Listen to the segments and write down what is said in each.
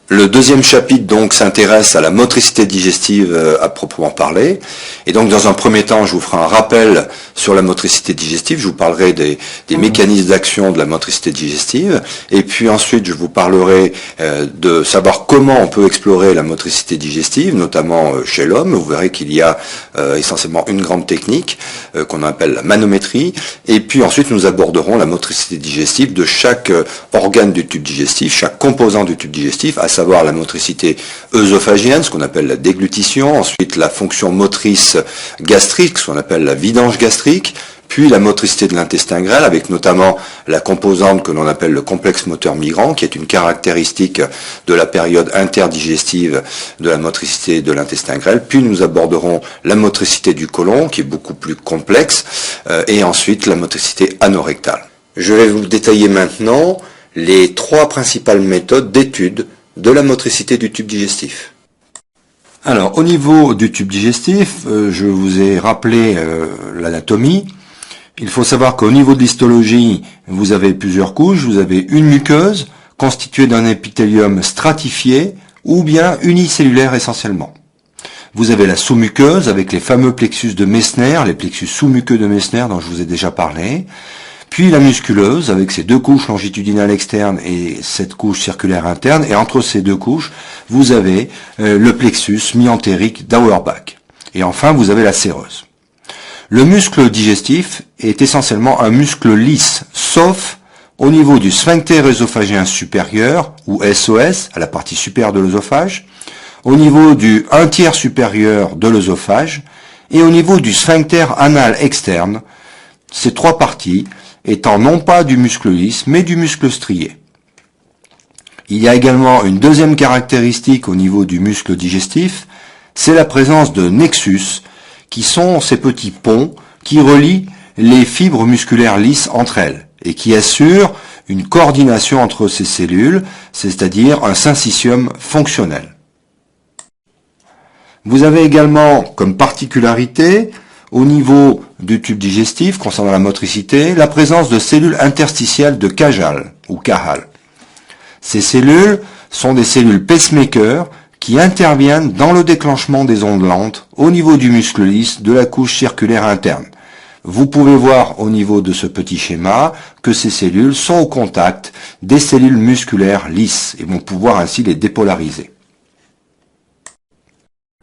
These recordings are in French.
Le deuxième chapitre donc s'intéresse à la motricité digestive à proprement parler. Et donc dans un premier temps, je vous ferai un rappel sur la motricité digestive. Je vous parlerai des mécanismes d'action de la motricité digestive. Et puis ensuite, je vous parlerai de savoir comment on peut explorer la motricité digestive, notamment chez l'homme. Vous verrez qu'il y a essentiellement une grande technique qu'on appelle la manométrie. Et puis ensuite, nous aborderons la motricité digestive de chaque organe du tube digestif, chaque composant du tube digestif, à savoir la motricité œsophagienne, ce qu'on appelle la déglutition, ensuite la fonction motrice gastrique, ce qu'on appelle la vidange gastrique, puis la motricité de l'intestin grêle, avec notamment la composante que l'on appelle le complexe moteur migrant, qui est une caractéristique de la période interdigestive de la motricité de l'intestin grêle, puis nous aborderons la motricité du côlon, qui est beaucoup plus complexe, et ensuite la motricité anorectale. Je vais vous détailler maintenant les trois principales méthodes d'étude de la motricité du tube digestif. Alors, au niveau du tube digestif, je vous ai rappelé l'anatomie. Il faut savoir qu'au niveau de l'histologie, vous avez plusieurs couches. Vous avez une muqueuse constituée d'un épithélium stratifié ou bien unicellulaire essentiellement. Vous avez la sous-muqueuse avec les fameux plexus de Meissner, les plexus sous-muqueux de Meissner dont je vous ai déjà parlé. Puis la musculeuse avec ses deux couches longitudinales externes et cette couche circulaire interne. Et entre ces deux couches, vous avez le plexus mi-entérique d'Auerbach. Et enfin, vous avez la séreuse. Le muscle digestif est essentiellement un muscle lisse, sauf au niveau du sphincter œsophagien supérieur, ou SOS, à la partie supérieure de l'œsophage, au niveau du 1/3 supérieur de l'œsophage, et au niveau du sphincter anal externe, ces trois parties étant non pas du muscle lisse, mais du muscle strié. Il y a également une deuxième caractéristique au niveau du muscle digestif, c'est la présence de nexus, qui sont ces petits ponts qui relient les fibres musculaires lisses entre elles, et qui assurent une coordination entre ces cellules, c'est-à-dire un syncytium fonctionnel. Vous avez également comme particularité, au niveau du tube digestif, concernant la motricité, la présence de cellules interstitielles de Cajal ou Cajal. Ces cellules sont des cellules pacemakers qui interviennent dans le déclenchement des ondes lentes au niveau du muscle lisse de la couche circulaire interne. Vous pouvez voir au niveau de ce petit schéma que ces cellules sont au contact des cellules musculaires lisses et vont pouvoir ainsi les dépolariser.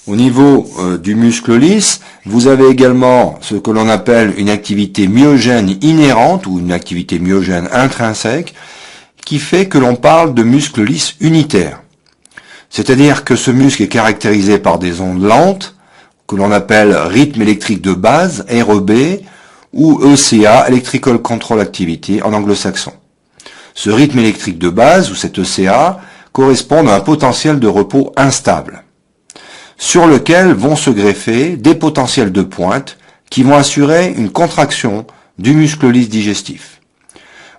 Au niveau du muscle lisse, vous avez également ce que l'on appelle une activité myogène inhérente ou une activité myogène intrinsèque qui fait que l'on parle de muscle lisse unitaire. C'est-à-dire que ce muscle est caractérisé par des ondes lentes que l'on appelle rythme électrique de base, REB, ou ECA, Electrical Control Activity en anglo-saxon. Ce rythme électrique de base, ou cet ECA, correspond à un potentiel de repos instable, sur lequel vont se greffer des potentiels de pointe qui vont assurer une contraction du muscle lisse digestif.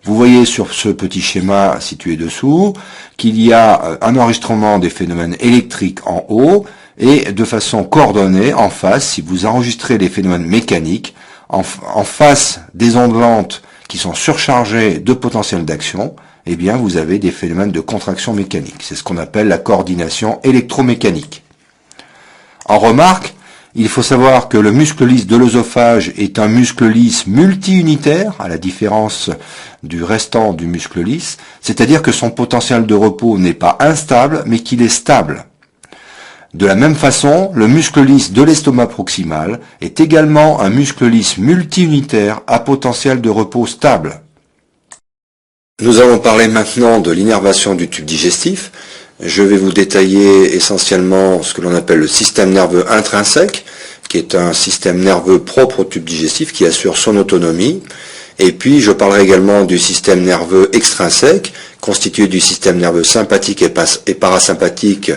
Vous voyez sur ce petit schéma situé dessous qu'il y a un enregistrement des phénomènes électriques en haut et de façon coordonnée en face, si vous enregistrez les phénomènes mécaniques, en face des ondes lentes qui sont surchargées de potentiel d'action, eh bien vous avez des phénomènes de contraction mécanique. C'est ce qu'on appelle la coordination électromécanique. En remarque, il faut savoir que le muscle lisse de l'œsophage est un muscle lisse multi-unitaire, à la différence du restant du muscle lisse, c'est-à-dire que son potentiel de repos n'est pas instable, mais qu'il est stable. De la même façon, le muscle lisse de l'estomac proximal est également un muscle lisse multi-unitaire à potentiel de repos stable. Nous allons parler maintenant de l'innervation du tube digestif. Je vais vous détailler essentiellement ce que l'on appelle le système nerveux intrinsèque, qui est un système nerveux propre au tube digestif qui assure son autonomie. Et puis je parlerai également du système nerveux extrinsèque, constitué du système nerveux sympathique et parasympathique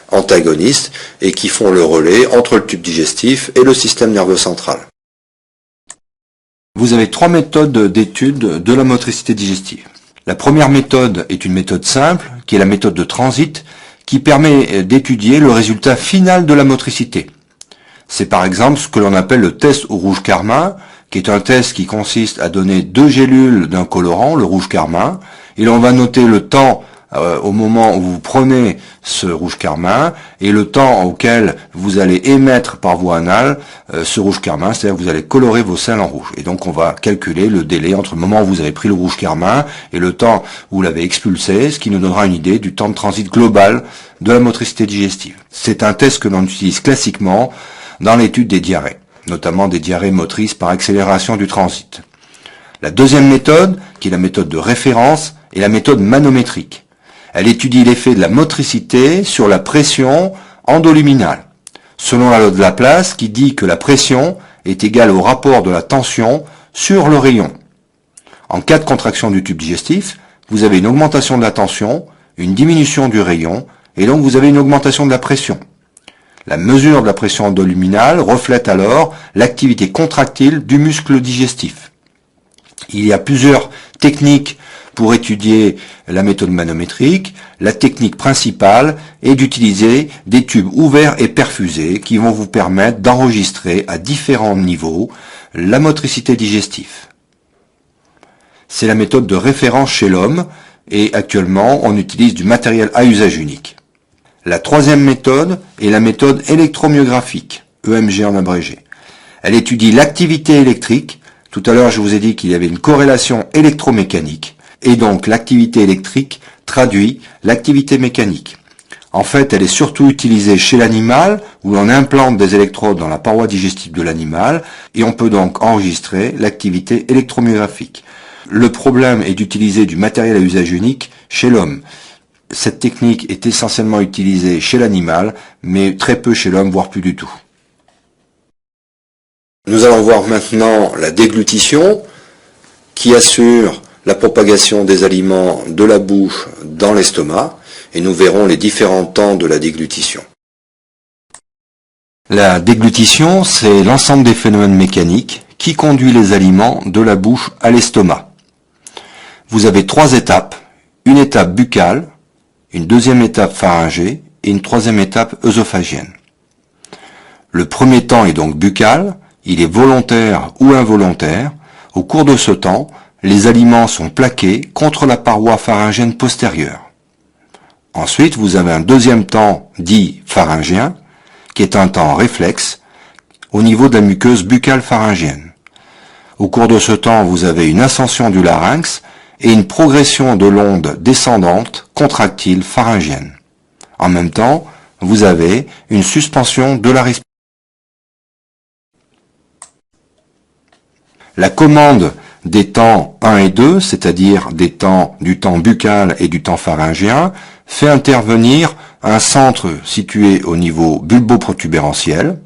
antagonistes, et qui font le relais entre le tube digestif et le système nerveux central. Vous avez trois méthodes d'étude de la motricité digestive. La première méthode est une méthode simple, qui est la méthode de transit, qui permet d'étudier le résultat final de la motricité. C'est par exemple ce que l'on appelle le test au rouge carmin, qui est un test qui consiste à donner deux gélules d'un colorant, le rouge carmin, et l'on va noter le temps au moment où vous prenez ce rouge carmin et le temps auquel vous allez émettre par voie anale ce rouge carmin, c'est-à-dire que vous allez colorer vos selles en rouge. Et donc on va calculer le délai entre le moment où vous avez pris le rouge carmin et le temps où vous l'avez expulsé, ce qui nous donnera une idée du temps de transit global de la motricité digestive. C'est un test que l'on utilise classiquement dans l'étude des diarrhées, notamment des diarrhées motrices par accélération du transit. La deuxième méthode, qui est la méthode de référence, est la méthode manométrique. Elle étudie l'effet de la motricité sur la pression endoluminale, selon la loi de Laplace qui dit que la pression est égale au rapport de la tension sur le rayon. En cas de contraction du tube digestif, vous avez une augmentation de la tension, une diminution du rayon, et donc vous avez une augmentation de la pression. La mesure de la pression endoluminale reflète alors l'activité contractile du muscle digestif. Il y a plusieurs techniques pour étudier la méthode manométrique. La technique principale est d'utiliser des tubes ouverts et perfusés qui vont vous permettre d'enregistrer à différents niveaux la motricité digestive. C'est la méthode de référence chez l'homme et actuellement on utilise du matériel à usage unique. La troisième méthode est la méthode électromyographique, EMG en abrégé. Elle étudie l'activité électrique. Tout à l'heure je vous ai dit qu'il y avait une corrélation électromécanique. Et donc l'activité électrique traduit l'activité mécanique. En fait, elle est surtout utilisée chez l'animal, où l'on implante des électrodes dans la paroi digestive de l'animal, et on peut donc enregistrer l'activité électromyographique. Le problème est d'utiliser du matériel à usage unique chez l'homme. Cette technique est essentiellement utilisée chez l'animal, mais très peu chez l'homme, voire plus du tout. Nous allons voir maintenant la déglutition, qui assure la propagation des aliments de la bouche dans l'estomac, et nous verrons les différents temps de la déglutition. La déglutition, c'est l'ensemble des phénomènes mécaniques qui conduit les aliments de la bouche à l'estomac. Vous avez trois étapes, une étape buccale, une deuxième étape pharyngée et une troisième étape œsophagienne. Le premier temps est donc buccal, il est volontaire ou involontaire. Au cours de ce temps, les aliments sont plaqués contre la paroi pharyngène postérieure. Ensuite, vous avez un deuxième temps dit pharyngien, qui est un temps réflexe, au niveau de la muqueuse buccale pharyngienne. Au cours de ce temps, vous avez une ascension du larynx et une progression de l'onde descendante contractile pharyngienne. En même temps, vous avez une suspension de la respiration. La commande des temps 1 et 2, c'est-à-dire du temps buccal et du temps pharyngien, fait intervenir un centre situé au niveau bulbo-protubérantiel,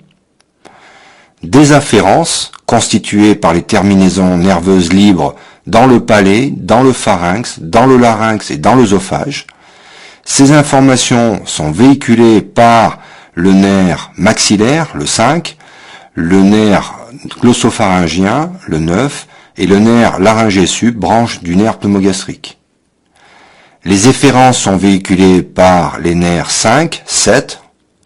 des afférences constituées par les terminaisons nerveuses libres dans le palais, dans le pharynx, dans le larynx et dans l'œsophage. Ces informations sont véhiculées par le nerf maxillaire, le 5, le nerf glossopharyngien, le 9, et le nerf laryngé sub, branche du nerf pneumogastrique. Les efférences sont véhiculées par les nerfs 5, 7,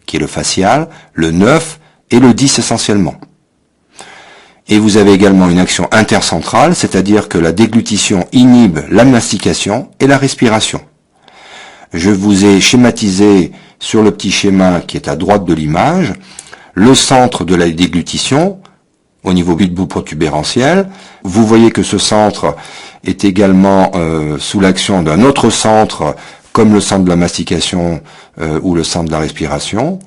qui est le facial, le 9 et le 10 essentiellement. Et vous avez également une action intercentrale, c'est-à-dire que la déglutition inhibe la mastication et la respiration. Je vous ai schématisé sur le petit schéma qui est à droite de l'image, le centre de la déglutition, au niveau bulbo-protubérantiel. Vous voyez que ce centre est également sous l'action d'un autre centre, comme le centre de la mastication ou le centre de la respiration.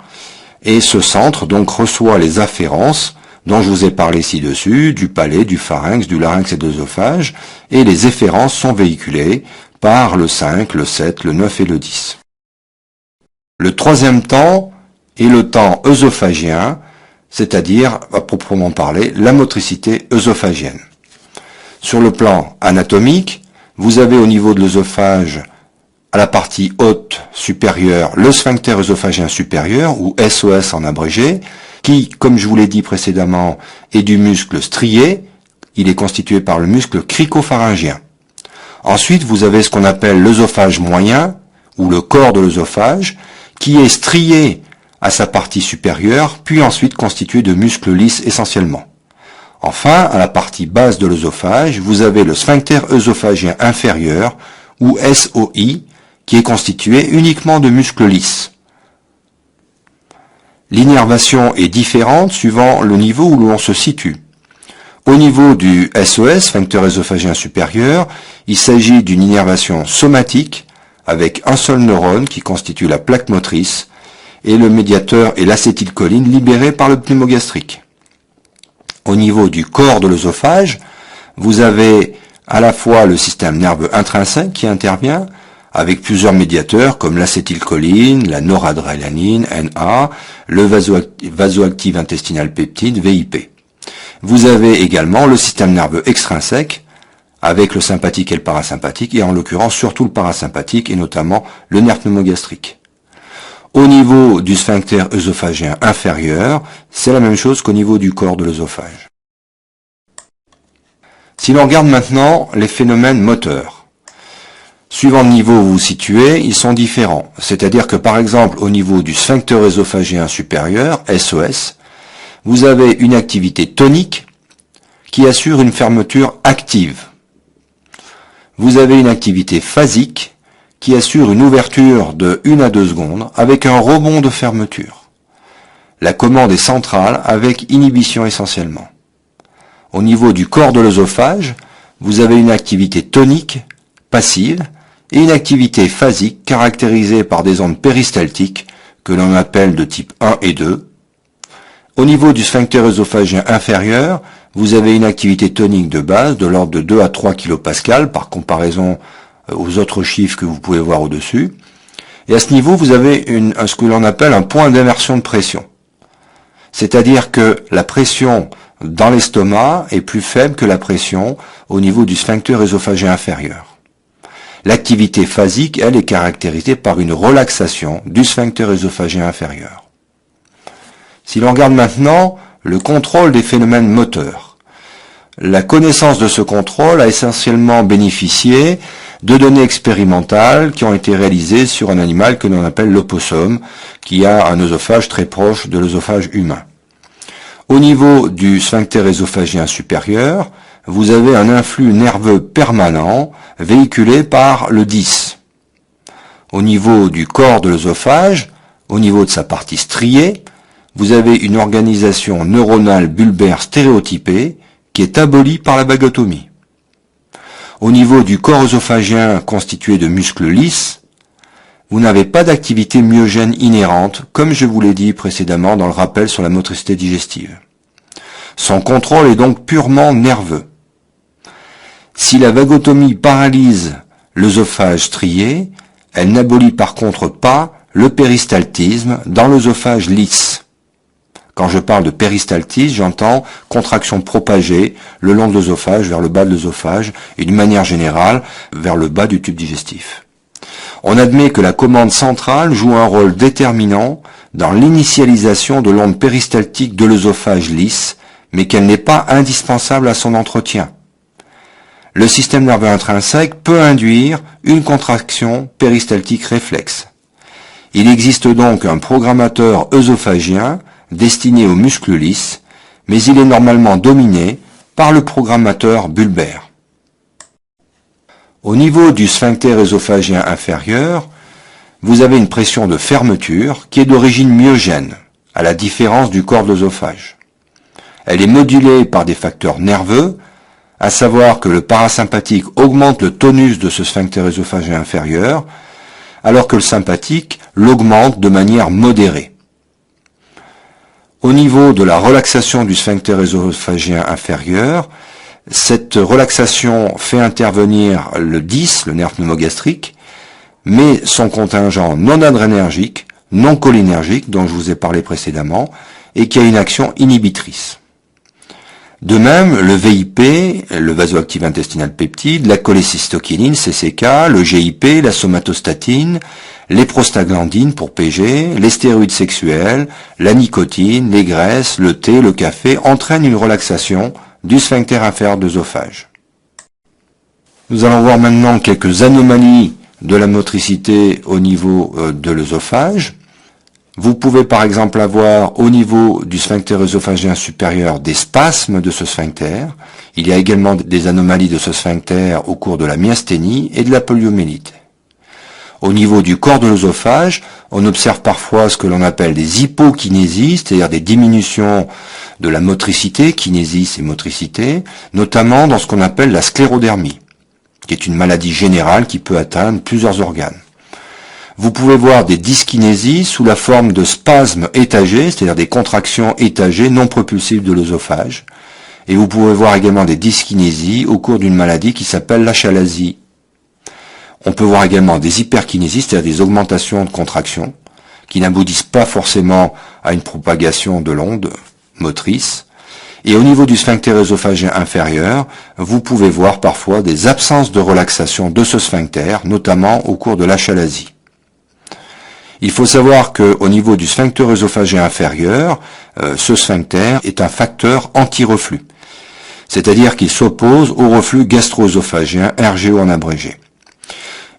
Et ce centre donc reçoit les afférences dont je vous ai parlé ci-dessus, du palais, du pharynx, du larynx et de l'œsophage, et les efférences sont véhiculées par le 5, le 7, le 9 et le 10. Le troisième temps est le temps œsophagien, c'est-à-dire, à proprement parler, la motricité œsophagienne. Sur le plan anatomique, vous avez au niveau de l'œsophage, à la partie haute supérieure, le sphincter œsophagien supérieur, ou SOS en abrégé, qui, comme je vous l'ai dit précédemment, est du muscle strié. Il est constitué par le muscle cricopharyngien. Ensuite, vous avez ce qu'on appelle l'œsophage moyen, ou le corps de l'œsophage, qui est strié à sa partie supérieure, puis ensuite constitué de muscles lisses essentiellement. Enfin, à la partie basse de l'œsophage, vous avez le sphincter œsophagien inférieur, ou SOI, qui est constitué uniquement de muscles lisses. L'innervation est différente suivant le niveau où l'on se situe. Au niveau du SES, sphincter œsophagien supérieur, il s'agit d'une innervation somatique avec un seul neurone qui constitue la plaque motrice et le médiateur est l'acétylcholine libérée par le pneumogastrique. Au niveau du corps de l'œsophage, vous avez à la fois le système nerveux intrinsèque qui intervient avec plusieurs médiateurs comme l'acétylcholine, la noradrénaline, NA, le vasoactif intestinal peptide, VIP. Vous avez également le système nerveux extrinsèque avec le sympathique et le parasympathique, et en l'occurrence surtout le parasympathique et notamment le nerf pneumogastrique. Au niveau du sphincter œsophagien inférieur, c'est la même chose qu'au niveau du corps de l'œsophage. Si l'on regarde maintenant les phénomènes moteurs, suivant le niveau où vous vous situez, ils sont différents. C'est-à-dire que par exemple au niveau du sphincter œsophagien supérieur, SES, vous avez une activité tonique qui assure une fermeture active. Vous avez une activité phasique qui assure une ouverture de 1 à 2 secondes avec un rebond de fermeture. La commande est centrale avec inhibition essentiellement. Au niveau du corps de l'œsophage, vous avez une activité tonique, passive, et une activité phasique caractérisée par des ondes péristaltiques que l'on appelle de type 1 et 2. Au niveau du sphincter œsophagien inférieur, vous avez une activité tonique de base de l'ordre de 2 à 3 kPa par comparaison aux autres chiffres que vous pouvez voir au-dessus. Et à ce niveau, vous avez ce que l'on appelle un point d'inversion de pression. C'est-à-dire que la pression dans l'estomac est plus faible que la pression au niveau du sphincter œsophagien inférieur. L'activité phasique, elle, est caractérisée par une relaxation du sphincter œsophagien inférieur. Si l'on regarde maintenant le contrôle des phénomènes moteurs, la connaissance de ce contrôle a essentiellement bénéficié de données expérimentales qui ont été réalisées sur un animal que l'on appelle l'opossum, qui a un œsophage très proche de l'œsophage humain. Au niveau du sphincter œsophagien supérieur, vous avez un influx nerveux permanent véhiculé par le 10. Au niveau du corps de l'œsophage, au niveau de sa partie striée, vous avez une organisation neuronale bulbaire stéréotypée qui est abolie par la vagotomie. Au niveau du corps œsophagien constitué de muscles lisses, vous n'avez pas d'activité myogène inhérente, comme je vous l'ai dit précédemment dans le rappel sur la motricité digestive. Son contrôle est donc purement nerveux. Si la vagotomie paralyse l'œsophage strié, elle n'abolit par contre pas le péristaltisme dans l'œsophage lisse. Quand je parle de péristaltisme, j'entends contraction propagée le long de l'œsophage, vers le bas de l'œsophage, et d'une manière générale, vers le bas du tube digestif. On admet que la commande centrale joue un rôle déterminant dans l'initialisation de l'onde péristaltique de l'œsophage lisse, mais qu'elle n'est pas indispensable à son entretien. Le système nerveux intrinsèque peut induire une contraction péristaltique réflexe. Il existe donc un programmateur œsophagien destiné aux muscles lisses, mais il est normalement dominé par le programmateur bulbaire. Au niveau du sphincter œsophagien inférieur, vous avez une pression de fermeture qui est d'origine myogène, à la différence du corps de l'œsophage. Elle est modulée par des facteurs nerveux, à savoir que le parasympathique augmente le tonus de ce sphincter œsophagien inférieur, alors que le sympathique l'augmente de manière modérée. Au niveau de la relaxation du sphincter œsophagien inférieur, cette relaxation fait intervenir le 10, le nerf pneumogastrique, mais son contingent non adrénergique, non cholinergique, dont je vous ai parlé précédemment, et qui a une action inhibitrice. De même, le VIP, le vasoactif intestinal peptide, la cholécystokinine, CCK, le GIP, la somatostatine, les prostaglandines pour PG, les stéroïdes sexuels, la nicotine, les graisses, le thé, le café entraînent une relaxation du sphincter inférieur de l'œsophage. Nous allons voir maintenant quelques anomalies de la motricité au niveau de l'œsophage. Vous pouvez par exemple avoir au niveau du sphincter œsophagien supérieur des spasmes de ce sphincter. Il y a également des anomalies de ce sphincter au cours de la myasthénie et de la poliomyélite. Au niveau du corps de l'œsophage, on observe parfois ce que l'on appelle des hypokinésies, c'est-à-dire des diminutions de la motricité, kinésis et motricité, notamment dans ce qu'on appelle la sclérodermie, qui est une maladie générale qui peut atteindre plusieurs organes. Vous pouvez voir des dyskinésies sous la forme de spasmes étagés, c'est-à-dire des contractions étagées non propulsives de l'œsophage. Et vous pouvez voir également des dyskinésies au cours d'une maladie qui s'appelle l'achalasie. On peut voir également des hyperkinésies, c'est-à-dire des augmentations de contractions, qui n'aboutissent pas forcément à une propagation de l'onde motrice. Et au niveau du sphincter œsophagien inférieur, vous pouvez voir parfois des absences de relaxation de ce sphincter, notamment au cours de l'achalasie. Il faut savoir qu'au niveau du sphincter œsophagien inférieur, ce sphincter est un facteur anti-reflux, c'est-à-dire qu'il s'oppose au reflux gastro-œsophagien, RGO en abrégé.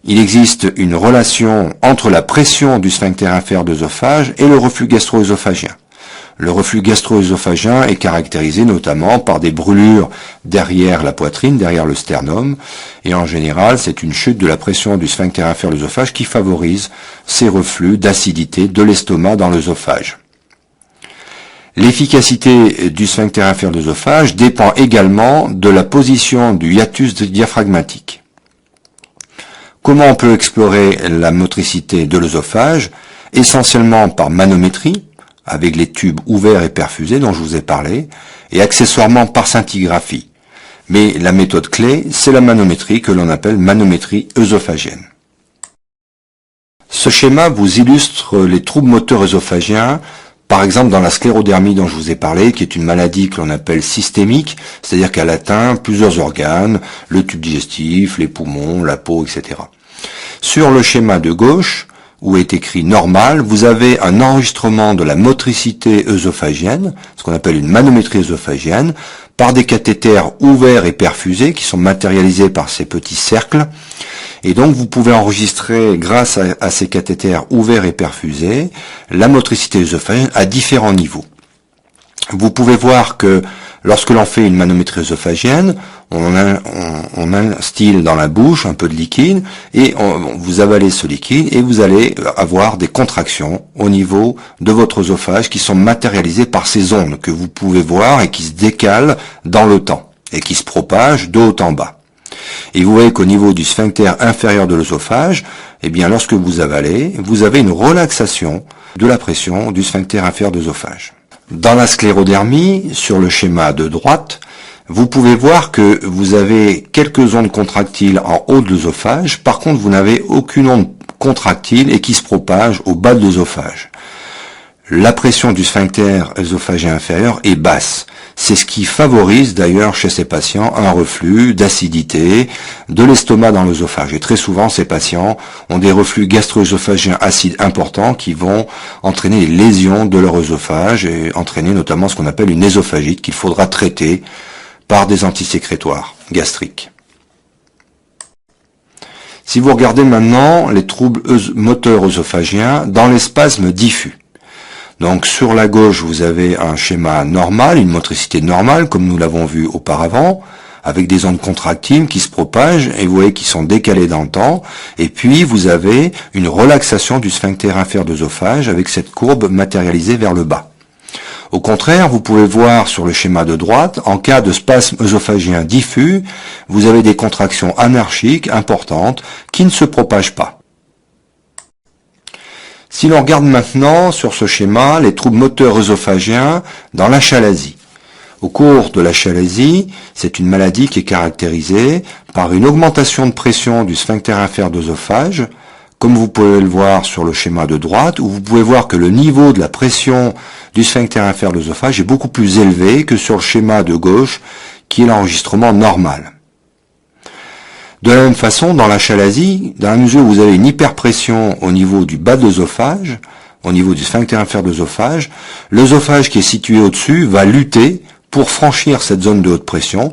Il existe une relation entre la pression du sphincter inférieur d'œsophage et le reflux gastro-œsophagien. Le reflux gastro-œsophagien est caractérisé notamment par des brûlures derrière la poitrine, derrière le sternum, et en général, c'est une chute de la pression du sphincter inférieur de l'œsophage qui favorise ces reflux d'acidité de l'estomac dans l'œsophage. L'efficacité du sphincter inférieur de l'œsophage dépend également de la position du hiatus diaphragmatique. Comment on peut explorer la motricité de l'œsophage? Essentiellement par manométrie, avec les tubes ouverts et perfusés dont je vous ai parlé, et accessoirement par scintigraphie. Mais la méthode clé, c'est la manométrie que l'on appelle manométrie œsophagienne. Ce schéma vous illustre les troubles moteurs œsophagiens, par exemple dans la sclérodermie dont je vous ai parlé, qui est une maladie que l'on appelle systémique, c'est-à-dire qu'elle atteint plusieurs organes, le tube digestif, les poumons, la peau, etc. Sur le schéma de gauche, où est écrit normal, vous avez un enregistrement de la motricité œsophagienne, ce qu'on appelle une manométrie œsophagienne, par des cathéters ouverts et perfusés qui sont matérialisés par ces petits cercles. Et donc vous pouvez enregistrer, grâce à ces cathéters ouverts et perfusés, la motricité œsophagienne à différents niveaux. Vous pouvez voir que lorsque l'on fait une manométrie œsophagienne, on instille dans la bouche un peu de liquide et vous avalez ce liquide et vous allez avoir des contractions au niveau de votre œsophage qui sont matérialisées par ces ondes que vous pouvez voir et qui se décalent dans le temps et qui se propagent de haut en bas. Et vous voyez qu'au niveau du sphincter inférieur de l'œsophage, eh bien lorsque vous avalez, vous avez une relaxation de la pression du sphincter inférieur de l'œsophage. Dans la sclérodermie, sur le schéma de droite, vous pouvez voir que vous avez quelques ondes contractiles en haut de l'œsophage, par contre vous n'avez aucune onde contractile et qui se propage au bas de l'œsophage. La pression du sphincter œsophagien inférieur est basse. C'est ce qui favorise d'ailleurs chez ces patients un reflux d'acidité de l'estomac dans l'œsophage. Et très souvent, ces patients ont des reflux gastro-œsophagiens acides importants qui vont entraîner des lésions de leur œsophage et entraîner notamment ce qu'on appelle une œsophagite qu'il faudra traiter par des antisécrétoires gastriques. Si vous regardez maintenant les troubles moteurs œsophagiens dans les spasmes diffus. Donc sur la gauche, vous avez un schéma normal, une motricité normale, comme nous l'avons vu auparavant, avec des ondes contractiles qui se propagent, et vous voyez qu'ils sont décalés dans le temps, et puis vous avez une relaxation du sphincter inférieur d'œsophage avec cette courbe matérialisée vers le bas. Au contraire, vous pouvez voir sur le schéma de droite, en cas de spasme œsophagien diffus, vous avez des contractions anarchiques importantes qui ne se propagent pas. Si l'on regarde maintenant sur ce schéma les troubles moteurs œsophagiens dans l'achalasie. Au cours de l'achalasie, c'est une maladie qui est caractérisée par une augmentation de pression du sphincter inférieur d'œsophage, comme vous pouvez le voir sur le schéma de droite, où vous pouvez voir que le niveau de la pression du sphincter inférieur d'œsophage est beaucoup plus élevé que sur le schéma de gauche, qui est l'enregistrement normal. De la même façon, dans l'achalasie, dans la mesure où vous avez une hyperpression au niveau du bas de l'œsophage, au niveau du sphincter inférieur de l'œsophage, l'œsophage qui est situé au-dessus va lutter pour franchir cette zone de haute pression,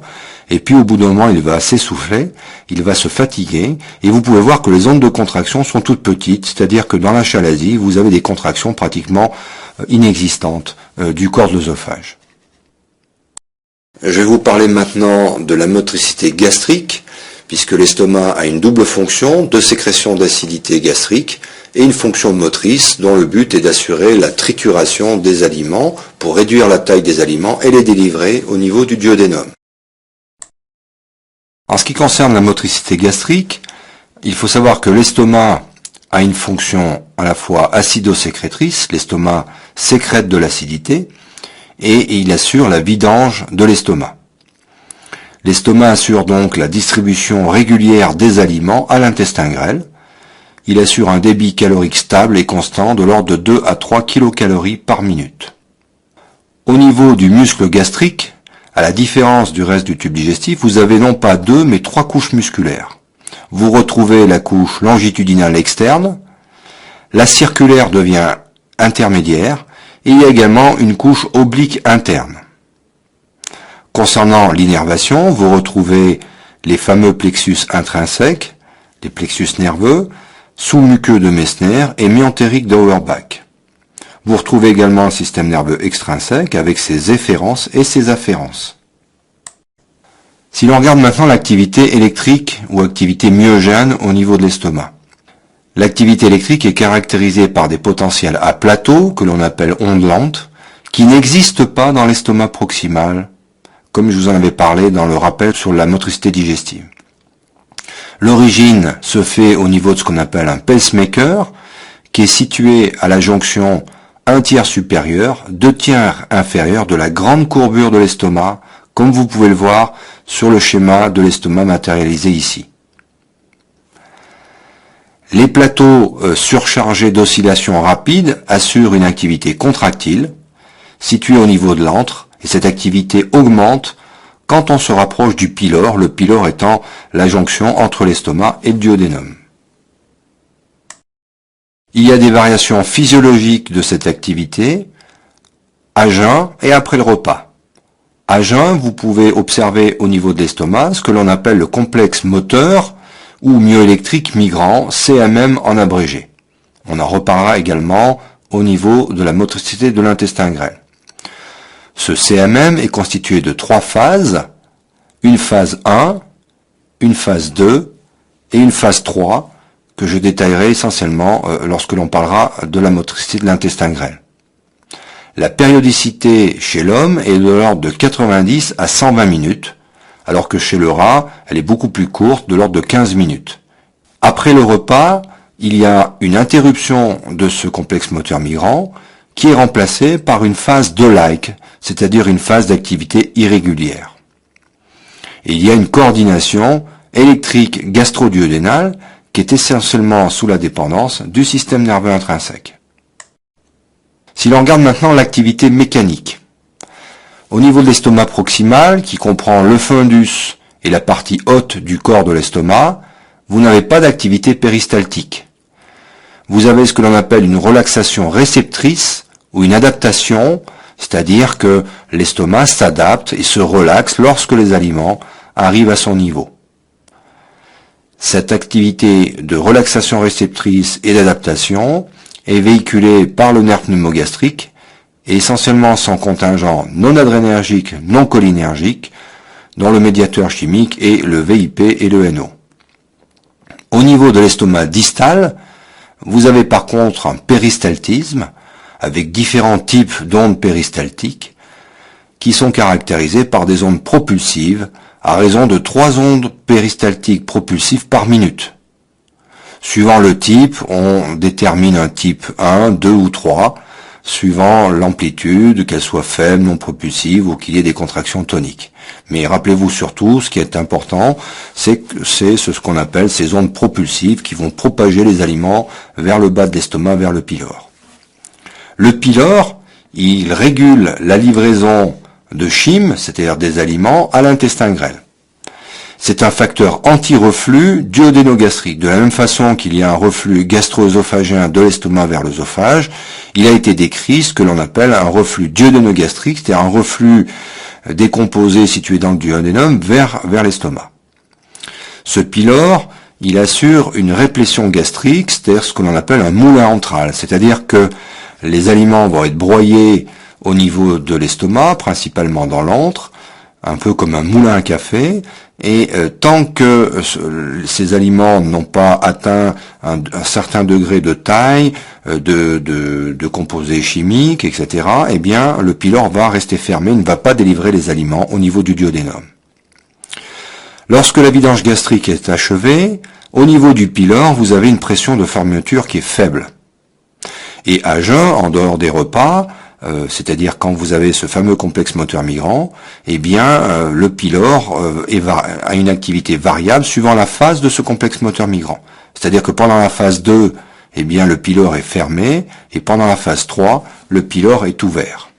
et puis au bout d'un moment, il va s'essouffler, il va se fatiguer, et vous pouvez voir que les ondes de contraction sont toutes petites, c'est-à-dire que dans l'achalasie, vous avez des contractions pratiquement inexistantes du corps de l'œsophage. Je vais vous parler maintenant de la motricité gastrique, puisque l'estomac a une double fonction de sécrétion d'acidité gastrique et une fonction motrice dont le but est d'assurer la trituration des aliments pour réduire la taille des aliments et les délivrer au niveau du duodénum. En ce qui concerne la motricité gastrique, il faut savoir que l'estomac a une fonction à la fois acido-sécrétrice, l'estomac sécrète de l'acidité, et il assure la vidange de l'estomac. L'estomac assure donc la distribution régulière des aliments à l'intestin grêle. Il assure un débit calorique stable et constant de l'ordre de 2 à 3 kcal par minute. Au niveau du muscle gastrique, à la différence du reste du tube digestif, vous avez non pas 2 mais 3 couches musculaires. Vous retrouvez la couche longitudinale externe, la circulaire devient intermédiaire, et il y a également une couche oblique interne. Concernant l'innervation, vous retrouvez les fameux plexus intrinsèques, les plexus nerveux, sous-muqueux de Meissner et méentérique d'Auerbach. Vous retrouvez également le système nerveux extrinsèque avec ses efférences et ses afférences. Si l'on regarde maintenant l'activité électrique ou activité myogène au niveau de l'estomac. L'activité électrique est caractérisée par des potentiels à plateau, que l'on appelle ondes lentes, qui n'existent pas dans l'estomac proximal, comme je vous en avais parlé dans le rappel sur la motricité digestive. L'origine se fait au niveau de ce qu'on appelle un pacemaker, qui est situé à la jonction 1 tiers supérieur, 2 tiers inférieur de la grande courbure de l'estomac, comme vous pouvez le voir sur le schéma de l'estomac matérialisé ici. Les plateaux surchargés d'oscillations rapides assurent une activité contractile, située au niveau de l'antre, et cette activité augmente quand on se rapproche du pylore, le pylore étant la jonction entre l'estomac et le duodénum. Il y a des variations physiologiques de cette activité à jeun et après le repas. À jeun, vous pouvez observer au niveau de l'estomac ce que l'on appelle le complexe moteur ou myoélectrique migrant, CMM en abrégé. On en reparlera également au niveau de la motricité de l'intestin grêle. Ce CMM est constitué de 3 phases, une phase 1, une phase 2 et une phase 3, que je détaillerai essentiellement lorsque l'on parlera de la motricité de l'intestin grêle. La périodicité chez l'homme est de l'ordre de 90 à 120 minutes, alors que chez le rat, elle est beaucoup plus courte, de l'ordre de 15 minutes. Après le repas, il y a une interruption de ce complexe moteur migrant qui est remplacée par une phase 2-like, c'est-à-dire une phase d'activité irrégulière. Et il y a une coordination électrique gastro-duodénale qui est essentiellement sous la dépendance du système nerveux intrinsèque. Si l'on regarde maintenant l'activité mécanique, au niveau de l'estomac proximal, qui comprend le fundus et la partie haute du corps de l'estomac, vous n'avez pas d'activité péristaltique. Vous avez ce que l'on appelle une relaxation réceptrice ou une adaptation, c'est-à-dire que l'estomac s'adapte et se relaxe lorsque les aliments arrivent à son niveau. Cette activité de relaxation réceptrice et d'adaptation est véhiculée par le nerf pneumogastrique et essentiellement son contingent non adrénergique, non cholinergique, dont le médiateur chimique est le VIP et le NO. Au niveau de l'estomac distal, vous avez par contre un péristaltisme avec différents types d'ondes péristaltiques qui sont caractérisées par des ondes propulsives à raison de 3 ondes péristaltiques propulsives par minute. Suivant le type, on détermine un type 1, 2 ou 3, suivant l'amplitude, qu'elle soit faible, non propulsive ou qu'il y ait des contractions toniques. Mais rappelez-vous surtout, ce qui est important, c'est ce qu'on appelle ces ondes propulsives qui vont propager les aliments vers le bas de l'estomac, vers le pylore. Le pylore, il régule la livraison de chymes, c'est-à-dire des aliments, à l'intestin grêle. C'est un facteur anti-reflux duodénogastrique. De la même façon qu'il y a un reflux gastro-œsophagien de l'estomac vers l'œsophage, il a été décrit ce que l'on appelle un reflux duodénogastrique, c'est-à-dire un reflux décomposé situé dans le duodénum vers l'estomac. Ce pylore, il assure une réplétion gastrique, c'est-à-dire ce que l'on appelle un moulin antral, c'est-à-dire que les aliments vont être broyés au niveau de l'estomac, principalement dans l'antre, un peu comme un moulin à café, Et tant que ces aliments n'ont pas atteint un certain degré de taille, de composés chimiques, etc., eh bien le pylore va rester fermé, ne va pas délivrer les aliments au niveau du duodénum. Lorsque la vidange gastrique est achevée, au niveau du pylore, vous avez une pression de fermeture qui est faible. Et à jeun, en dehors des repas, c'est-à-dire quand vous avez ce fameux complexe moteur migrant, eh bien le pylore a une activité variable suivant la phase de ce complexe moteur migrant. C'est-à-dire que pendant la phase 2, eh bien le pylore est fermé, et pendant la phase 3, le pylore est ouvert.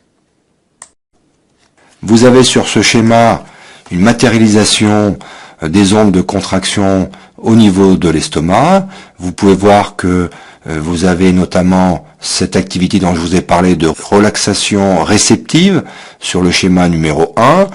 Vous avez sur ce schéma une matérialisation des ondes de contraction au niveau de l'estomac. Vous pouvez voir que vous avez notamment cette activité dont je vous ai parlé de relaxation réceptive sur le schéma numéro 1.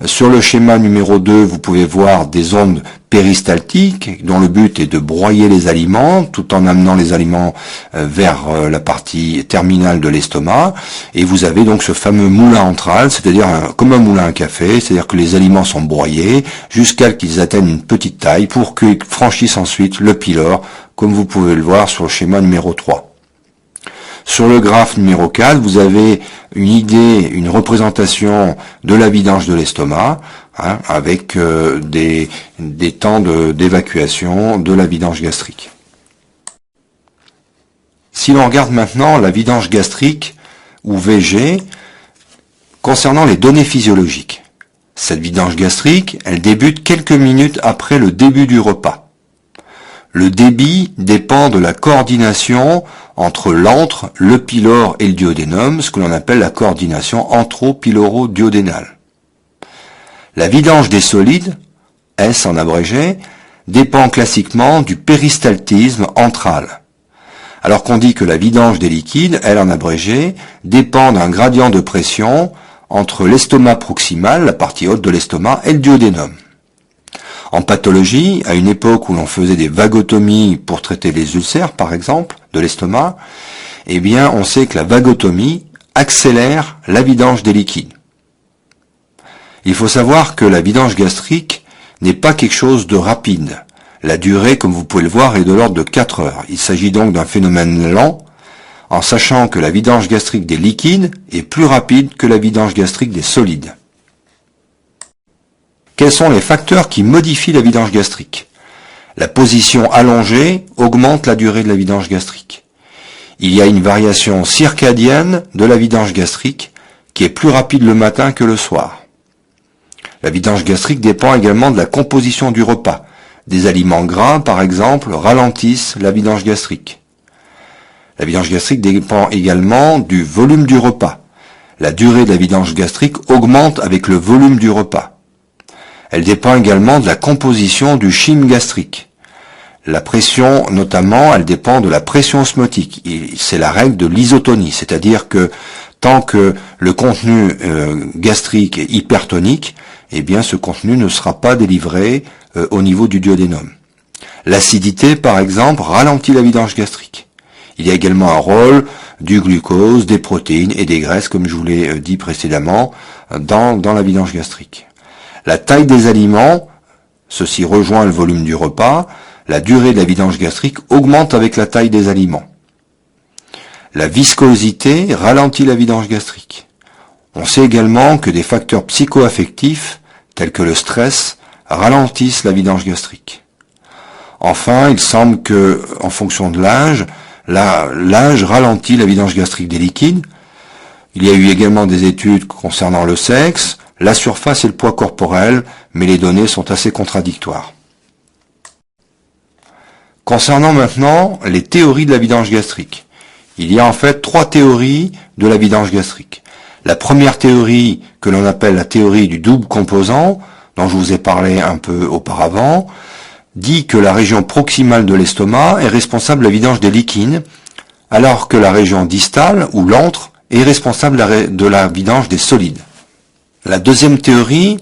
Sur le schéma numéro 2, vous pouvez voir des ondes péristaltiques dont le but est de broyer les aliments tout en amenant les aliments vers la partie terminale de l'estomac. Et vous avez donc ce fameux moulin antral, c'est-à-dire comme un moulin à café, c'est-à-dire que les aliments sont broyés jusqu'à qu'ils atteignent une petite taille pour qu'ils franchissent ensuite le pylore, comme vous pouvez le voir sur le schéma numéro 3. Sur le graphe numéro 4, vous avez une idée, une représentation de la vidange de l'estomac, avec des temps d'évacuation de la vidange gastrique. Si l'on regarde maintenant la vidange gastrique, ou VG, concernant les données physiologiques. Cette vidange gastrique, elle débute quelques minutes après le début du repas. Le débit dépend de la coordination entre l'antre, le pylore et le duodénum, ce que l'on appelle la coordination antro-pyloro-duodénale. La vidange des solides, S en abrégé, dépend classiquement du péristaltisme antral. Alors qu'on dit que la vidange des liquides, L en abrégé, dépend d'un gradient de pression entre l'estomac proximal, la partie haute de l'estomac, et le duodénum. En pathologie, à une époque où l'on faisait des vagotomies pour traiter les ulcères, par exemple, de l'estomac, eh bien, on sait que la vagotomie accélère la vidange des liquides. Il faut savoir que la vidange gastrique n'est pas quelque chose de rapide. La durée, comme vous pouvez le voir, est de l'ordre de 4 heures. Il s'agit donc d'un phénomène lent, en sachant que la vidange gastrique des liquides est plus rapide que la vidange gastrique des solides. Quels sont les facteurs qui modifient la vidange gastrique? La position allongée augmente la durée de la vidange gastrique. Il y a une variation circadienne de la vidange gastrique qui est plus rapide le matin que le soir. La vidange gastrique dépend également de la composition du repas. Des aliments gras, par exemple, ralentissent la vidange gastrique. La vidange gastrique dépend également du volume du repas. La durée de la vidange gastrique augmente avec le volume du repas. Elle dépend également de la composition du chyme gastrique. La pression, notamment, elle dépend de la pression osmotique. C'est la règle de l'isotonie, c'est-à-dire que tant que le contenu gastrique est hypertonique, eh bien ce contenu ne sera pas délivré au niveau du duodénum. L'acidité, par exemple, ralentit la vidange gastrique. Il y a également un rôle du glucose, des protéines et des graisses, comme je vous l'ai dit précédemment, dans la vidange gastrique. La taille des aliments, ceci rejoint le volume du repas, la durée de la vidange gastrique augmente avec la taille des aliments. La viscosité ralentit la vidange gastrique. On sait également que des facteurs psychoaffectifs, tels que le stress, ralentissent la vidange gastrique. Enfin, il semble que, en fonction de l'âge, l'âge ralentit la vidange gastrique des liquides. Il y a eu également des études concernant le sexe, la surface et le poids corporel, mais les données sont assez contradictoires. Concernant maintenant les théories de la vidange gastrique, il y a en fait 3 théories de la vidange gastrique. La première théorie, que l'on appelle la théorie du double composant, dont je vous ai parlé un peu auparavant, dit que la région proximale de l'estomac est responsable de la vidange des liquides, alors que la région distale, ou l'antre, est responsable de la vidange des solides. La deuxième théorie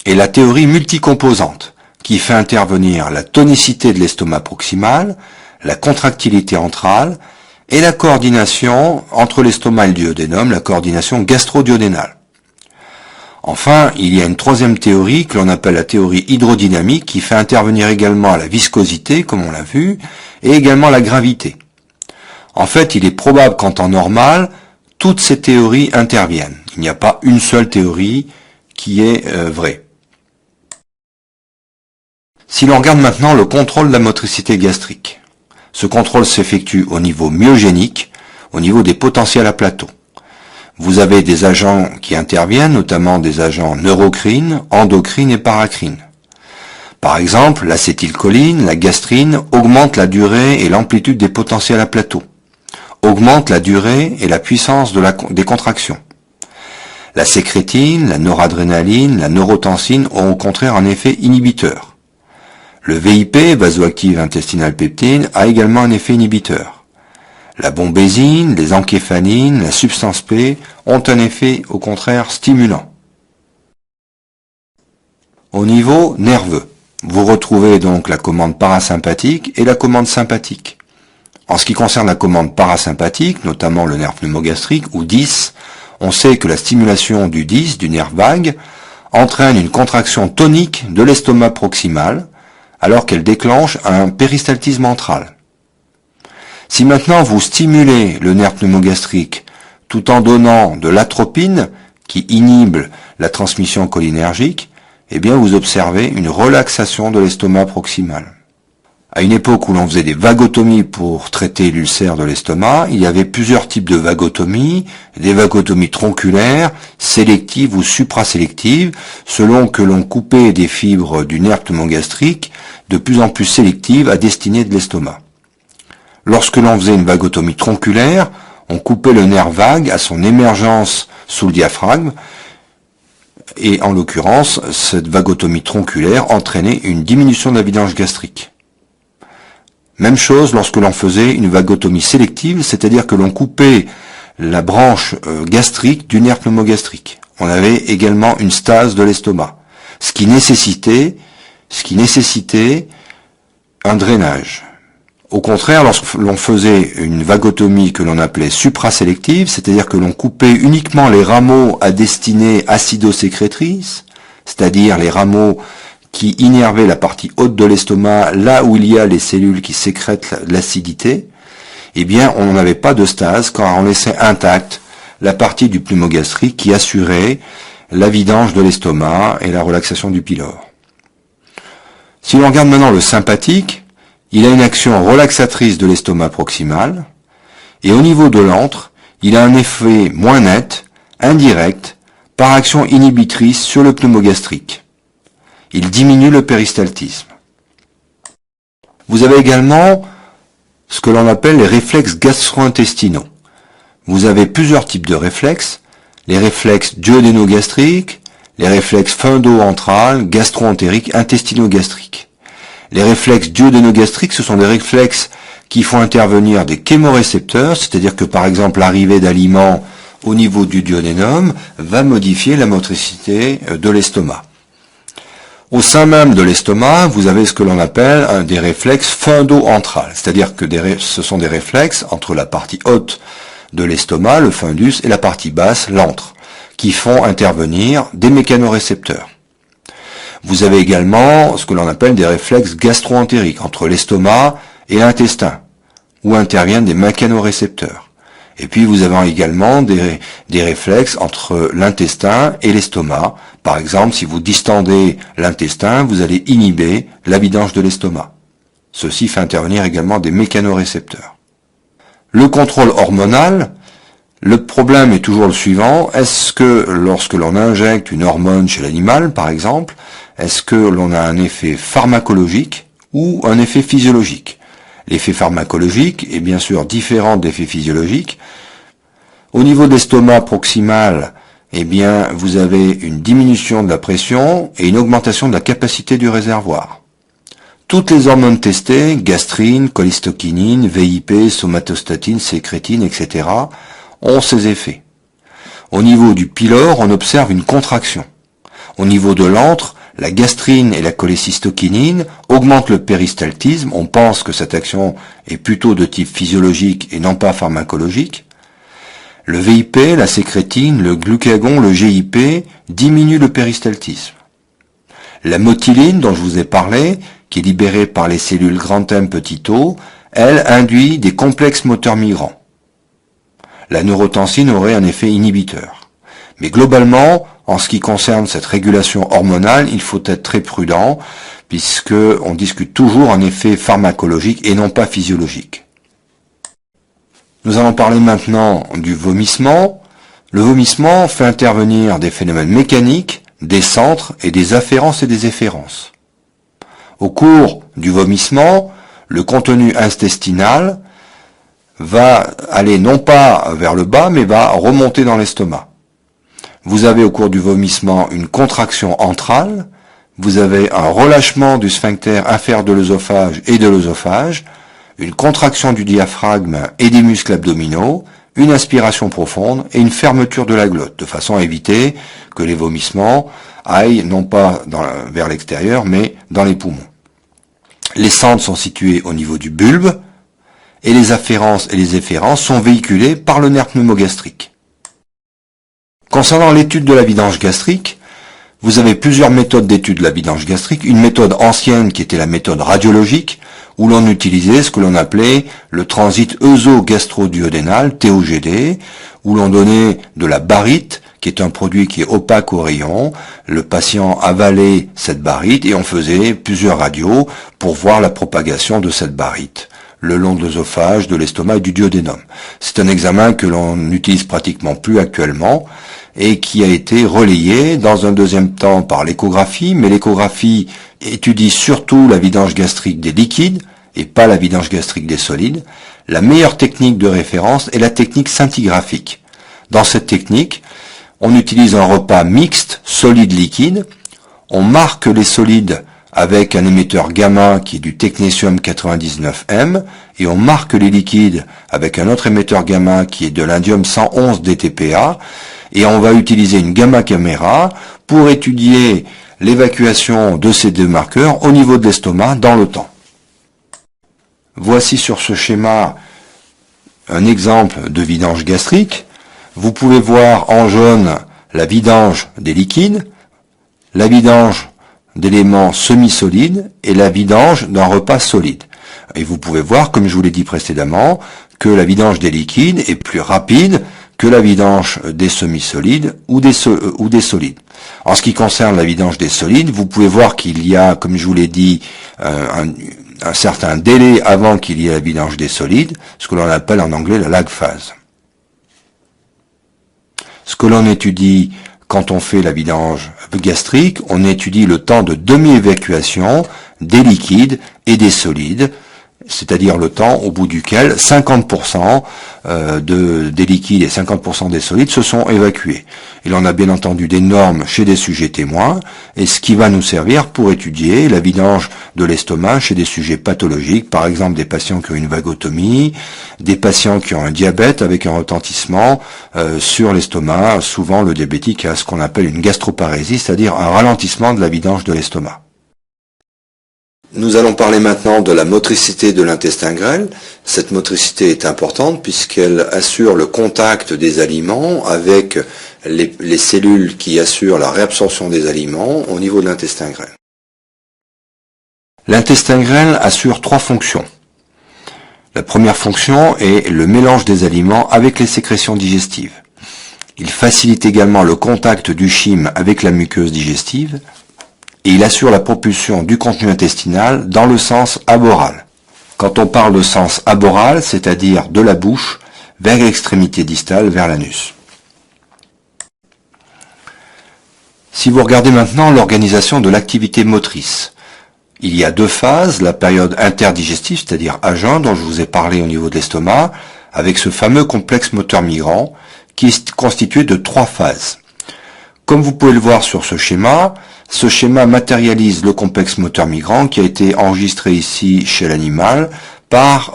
est la théorie multicomposante, qui fait intervenir la tonicité de l'estomac proximal, la contractilité antrale et la coordination entre l'estomac et le duodénum, la coordination gastro-duodénale. Enfin, il y a une troisième théorie que l'on appelle la théorie hydrodynamique qui fait intervenir également la viscosité, comme on l'a vu, et également la gravité. En fait, il est probable qu'en temps normal, toutes ces théories interviennent. Il n'y a pas une seule théorie qui est vraie. Si l'on regarde maintenant le contrôle de la motricité gastrique, ce contrôle s'effectue au niveau myogénique, au niveau des potentiels à plateau. Vous avez des agents qui interviennent, notamment des agents neurocrines, endocrines et paracrines. Par exemple, l'acétylcholine, la gastrine augmentent la durée et l'amplitude des potentiels à plateau, augmentent la durée et la puissance des contractions. La sécrétine, la noradrénaline, la neurotensine ont au contraire un effet inhibiteur. Le VIP, vasoactive intestinal peptine, a également un effet inhibiteur. La bombésine, les encéphalines, la substance P ont un effet au contraire stimulant. Au niveau nerveux, vous retrouvez donc la commande parasympathique et la commande sympathique. En ce qui concerne la commande parasympathique, notamment le nerf pneumogastrique ou 10, on sait que la stimulation du 10, du nerf vague, entraîne une contraction tonique de l'estomac proximal, alors qu'elle déclenche un péristaltisme antral. Si maintenant vous stimulez le nerf pneumogastrique tout en donnant de l'atropine qui inhibe la transmission cholinergique, eh bien vous observez une relaxation de l'estomac proximal. À une époque où l'on faisait des vagotomies pour traiter l'ulcère de l'estomac, il y avait plusieurs types de vagotomies, des vagotomies tronculaires, sélectives ou suprasélectives, selon que l'on coupait des fibres du nerf pneumogastrique de plus en plus sélectives à destinée de l'estomac. Lorsque l'on faisait une vagotomie tronculaire, on coupait le nerf vague à son émergence sous le diaphragme, et en l'occurrence, cette vagotomie tronculaire entraînait une diminution de la vidange gastrique. Même chose lorsque l'on faisait une vagotomie sélective, c'est-à-dire que l'on coupait la branche gastrique du nerf pneumogastrique. On avait également une stase de l'estomac, ce qui nécessitait un drainage. Au contraire, lorsque l'on faisait une vagotomie que l'on appelait suprasélective, c'est-à-dire que l'on coupait uniquement les rameaux à destinée acidosécrétrice, c'est-à-dire les rameaux qui innervaient la partie haute de l'estomac, là où il y a les cellules qui sécrètent l'acidité, eh bien, on n'avait pas de stase quand on laissait intacte la partie du pneumogastrique qui assurait la vidange de l'estomac et la relaxation du pylore. Si l'on regarde maintenant le sympathique, il a une action relaxatrice de l'estomac proximal, et au niveau de l'antre, il a un effet moins net, indirect, par action inhibitrice sur le pneumogastrique. Il diminue le péristaltisme. Vous avez également ce que l'on appelle les réflexes gastro-intestinaux. Vous avez plusieurs types de réflexes, les réflexes duodénogastriques, les réflexes phundo-antral, gastro-entériques, intestino-gastriques. Les réflexes duodénogastriques, ce sont des réflexes qui font intervenir des chémorécepteurs, c'est-à-dire que par exemple l'arrivée d'aliments au niveau du duodénum va modifier la motricité de l'estomac. Au sein même de l'estomac, vous avez ce que l'on appelle des réflexes phundo-antral, c'est-à-dire que ce sont des réflexes entre la partie haute de l'estomac, le fundus, et la partie basse, l'antre, qui font intervenir des mécanorécepteurs. Vous avez également ce que l'on appelle des réflexes gastro-entériques entre l'estomac et l'intestin, où interviennent des mécanorécepteurs. Et puis vous avez également des réflexes entre l'intestin et l'estomac. Par exemple, si vous distendez l'intestin, vous allez inhiber la vidange de l'estomac. Ceci fait intervenir également des mécanorécepteurs. Le contrôle hormonal, le problème est toujours le suivant. Est-ce que lorsque l'on injecte une hormone chez l'animal, par exemple, est-ce que l'on a un effet pharmacologique ou un effet physiologique? L'effet pharmacologique est bien sûr différent de l'effet physiologique. Au niveau de l'estomac proximal, eh bien, vous avez une diminution de la pression et une augmentation de la capacité du réservoir. Toutes les hormones testées, gastrine, choléstokinine, VIP, somatostatine, sécrétine, etc., ont ces effets. Au niveau du pylore, on observe une contraction. Au niveau de l'antre, la gastrine et la cholécystokinine augmentent le péristaltisme. On pense que cette action est plutôt de type physiologique et non pas pharmacologique. Le VIP, la sécrétine, le glucagon, le GIP diminuent le péristaltisme. La motiline, dont je vous ai parlé, qui est libérée par les cellules grand M petit o, elle induit des complexes moteurs migrants. La neurotensine aurait un effet inhibiteur. Mais globalement, en ce qui concerne cette régulation hormonale, il faut être très prudent, puisque on discute toujours un effet pharmacologique et non pas physiologique. Nous allons parler maintenant du vomissement. Le vomissement fait intervenir des phénomènes mécaniques, des centres et des afférences et des efférences. Au cours du vomissement, le contenu intestinal va aller non pas vers le bas, mais va remonter dans l'estomac. Vous avez au cours du vomissement une contraction antrale, vous avez un relâchement du sphincter inférieur de l'œsophage et de l'œsophage, une contraction du diaphragme et des muscles abdominaux, une inspiration profonde et une fermeture de la glotte, de façon à éviter que les vomissements aillent non pas vers l'extérieur, mais dans les poumons. Les centres sont situés au niveau du bulbe, et les afférences et les efférences sont véhiculées par le nerf pneumogastrique. Concernant l'étude de la vidange gastrique, vous avez plusieurs méthodes d'étude de la vidange gastrique. Une méthode ancienne qui était la méthode radiologique, où l'on utilisait ce que l'on appelait le transit œso-gastro-duodénal, TOGD, où l'on donnait de la barite, qui est un produit qui est opaque au rayon. Le patient avalait cette barite et on faisait plusieurs radios pour voir la propagation de cette barite le long de l'œsophage, de l'estomac et du duodénum. C'est un examen que l'on n'utilise pratiquement plus actuellement et qui a été relayé dans un deuxième temps par l'échographie, mais l'échographie étudie surtout la vidange gastrique des liquides et pas la vidange gastrique des solides. La meilleure technique de référence est la technique scintigraphique. Dans cette technique, on utilise un repas mixte, solide-liquide, on marque les solides avec un émetteur gamma qui est du technétium 99M, et on marque les liquides avec un autre émetteur gamma qui est de l'indium 111 DTPA, et on va utiliser une gamma caméra pour étudier l'évacuation de ces deux marqueurs au niveau de l'estomac dans le temps. Voici sur ce schéma un exemple de vidange gastrique. Vous pouvez voir en jaune la vidange des liquides, la vidange d'éléments semi-solides et la vidange d'un repas solide. Et vous pouvez voir, comme je vous l'ai dit précédemment, que la vidange des liquides est plus rapide que la vidange des semi-solides ou des solides. En ce qui concerne la vidange des solides, vous pouvez voir qu'il y a, comme je vous l'ai dit, un certain délai avant qu'il y ait la vidange des solides, ce que l'on appelle en anglais la lag phase. Ce que l'on étudie quand on fait la vidange gastrique, on étudie le temps de demi-évacuation des liquides et des solides, c'est-à-dire le temps au bout duquel 50% des liquides et 50% des solides se sont évacués. Et l'on a bien entendu des normes chez des sujets témoins, et ce qui va nous servir pour étudier la vidange de l'estomac chez des sujets pathologiques, par exemple des patients qui ont une vagotomie, des patients qui ont un diabète avec un retentissement sur l'estomac. Souvent le diabétique a ce qu'on appelle une gastroparésie, c'est-à-dire un ralentissement de la vidange de l'estomac. Nous allons parler maintenant de la motricité de l'intestin grêle. Cette motricité est importante puisqu'elle assure le contact des aliments avec les cellules qui assurent la réabsorption des aliments au niveau de l'intestin grêle. L'intestin grêle assure trois fonctions. La première fonction est le mélange des aliments avec les sécrétions digestives. Il facilite également le contact du chyme avec la muqueuse digestive. Et il assure la propulsion du contenu intestinal dans le sens aboral. Quand on parle de sens aboral, c'est-à-dire de la bouche vers l'extrémité distale, vers l'anus. Si vous regardez maintenant l'organisation de l'activité motrice, il y a deux phases, la période interdigestive, c'est-à-dire à jeun, dont je vous ai parlé au niveau de l'estomac, avec ce fameux complexe moteur migrant, qui est constitué de trois phases. Comme vous pouvez le voir sur ce schéma matérialise le complexe moteur migrant qui a été enregistré ici chez l'animal par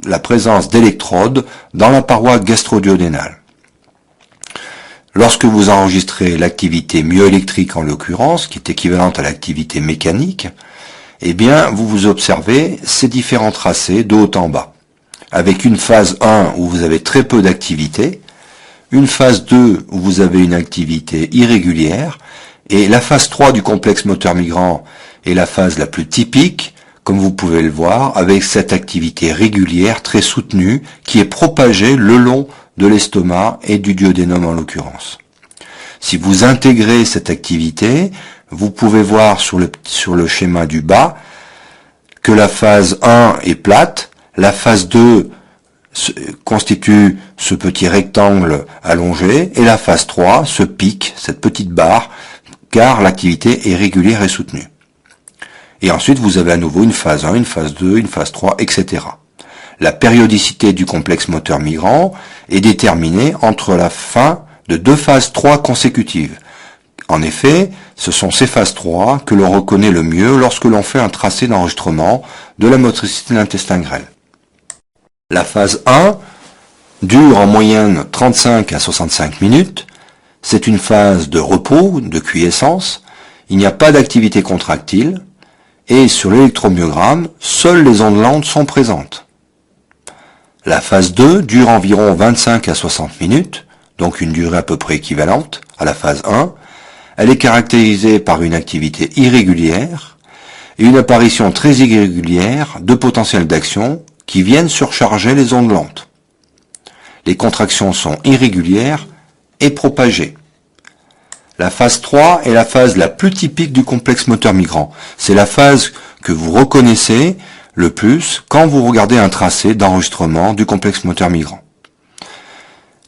la présence d'électrodes dans la paroi gastro-duodénale. Lorsque vous enregistrez l'activité myoélectrique en l'occurrence, qui est équivalente à l'activité mécanique, eh bien vous observez ces différents tracés de haut en bas, avec une phase 1 où vous avez très peu d'activité, une phase 2 où vous avez une activité irrégulière, et la phase 3 du complexe moteur migrant est la phase la plus typique, comme vous pouvez le voir, avec cette activité régulière très soutenue qui est propagée le long de l'estomac et du duodénum en l'occurrence. Si vous intégrez cette activité, vous pouvez voir sur le schéma du bas que la phase 1 est plate, la phase 2 constitue ce petit rectangle allongé, et la phase 3 se pique, cette petite barre, car l'activité est régulière et soutenue. Et ensuite, vous avez à nouveau une phase 1, une phase 2, une phase 3, etc. La périodicité du complexe moteur migrant est déterminée entre la fin de 2 phases 3 consécutives. En effet, ce sont ces phases 3 que l'on reconnaît le mieux lorsque l'on fait un tracé d'enregistrement de la motricité de l'intestin grêle. La phase 1 dure en moyenne 35 à 65 minutes. C'est une phase de repos, de quiescence. Il n'y a pas d'activité contractile. Et sur l'électromyogramme, seules les ondes lentes sont présentes. La phase 2 dure environ 25 à 60 minutes, donc une durée à peu près équivalente à la phase 1. Elle est caractérisée par une activité irrégulière et une apparition très irrégulière de potentiels d'action qui viennent surcharger les ondes lentes. Les contractions sont irrégulières et propagées. La phase 3 est la phase la plus typique du complexe moteur migrant. C'est la phase que vous reconnaissez le plus quand vous regardez un tracé d'enregistrement du complexe moteur migrant.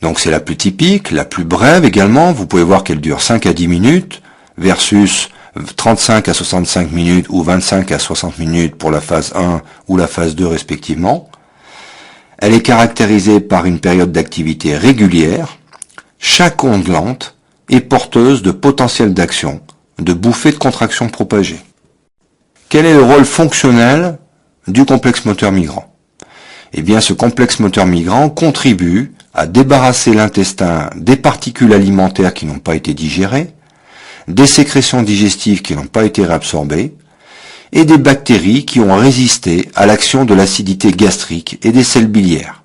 Donc c'est la plus typique, la plus brève également. Vous pouvez voir qu'elle dure 5 à 10 minutes versus 35 à 65 minutes ou 25 à 60 minutes pour la phase 1 ou la phase 2 respectivement. Elle est caractérisée par une période d'activité régulière. Chaque onde lente est porteuse de potentiel d'action, de bouffées de contraction propagées. Quel est le rôle fonctionnel du complexe moteur migrant? Eh bien, ce complexe moteur migrant contribue à débarrasser l'intestin des particules alimentaires qui n'ont pas été digérées, des sécrétions digestives qui n'ont pas été réabsorbées, et des bactéries qui ont résisté à l'action de l'acidité gastrique et des sels biliaires.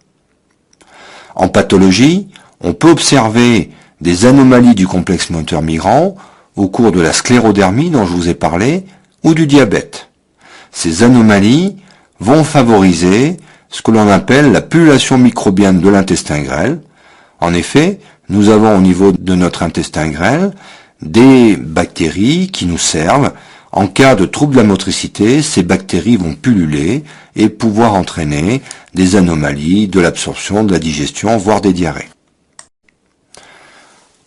En pathologie, on peut observer des anomalies du complexe moteur migrant au cours de la sclérodermie dont je vous ai parlé, ou du diabète. Ces anomalies vont favoriser ce que l'on appelle la pullulation microbienne de l'intestin grêle. En effet, nous avons au niveau de notre intestin grêle des bactéries qui nous servent. En cas de trouble de la motricité, ces bactéries vont pulluler et pouvoir entraîner des anomalies de l'absorption, de la digestion, voire des diarrhées.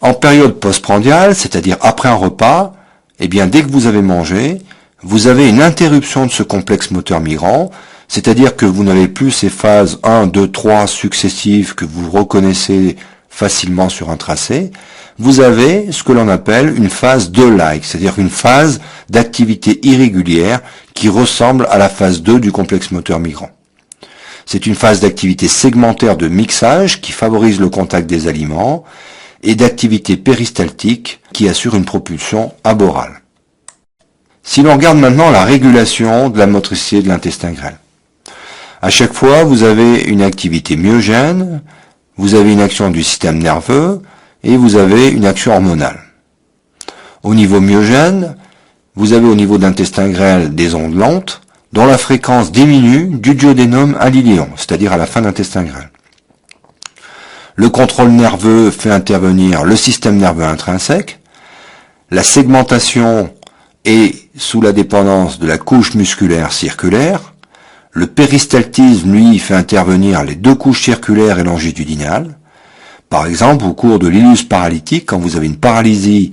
En période postprandiale, c'est-à-dire après un repas, eh bien, dès que vous avez mangé, vous avez une interruption de ce complexe moteur migrant, c'est-à-dire que vous n'avez plus ces phases 1, 2, 3 successives que vous reconnaissez facilement sur un tracé. Vous avez ce que l'on appelle une phase 2-like, c'est-à-dire une phase d'activité irrégulière qui ressemble à la phase 2 du complexe moteur migrant. C'est une phase d'activité segmentaire de mixage qui favorise le contact des aliments et d'activité péristaltique qui assure une propulsion aborale. Si l'on regarde maintenant la régulation de la motricité de l'intestin grêle, à chaque fois vous avez une activité myogène, vous avez une action du système nerveux et vous avez une action hormonale. Au niveau myogène, vous avez au niveau de l'intestin grêle des ondes lentes dont la fréquence diminue du duodénum à l'iléon, c'est-à-dire à la fin de l'intestin grêle. Le contrôle nerveux fait intervenir le système nerveux intrinsèque. La segmentation est sous la dépendance de la couche musculaire circulaire. Le péristaltisme, lui, fait intervenir les deux couches circulaires et longitudinales. Par exemple, au cours de l'illus paralytique, quand vous avez une paralysie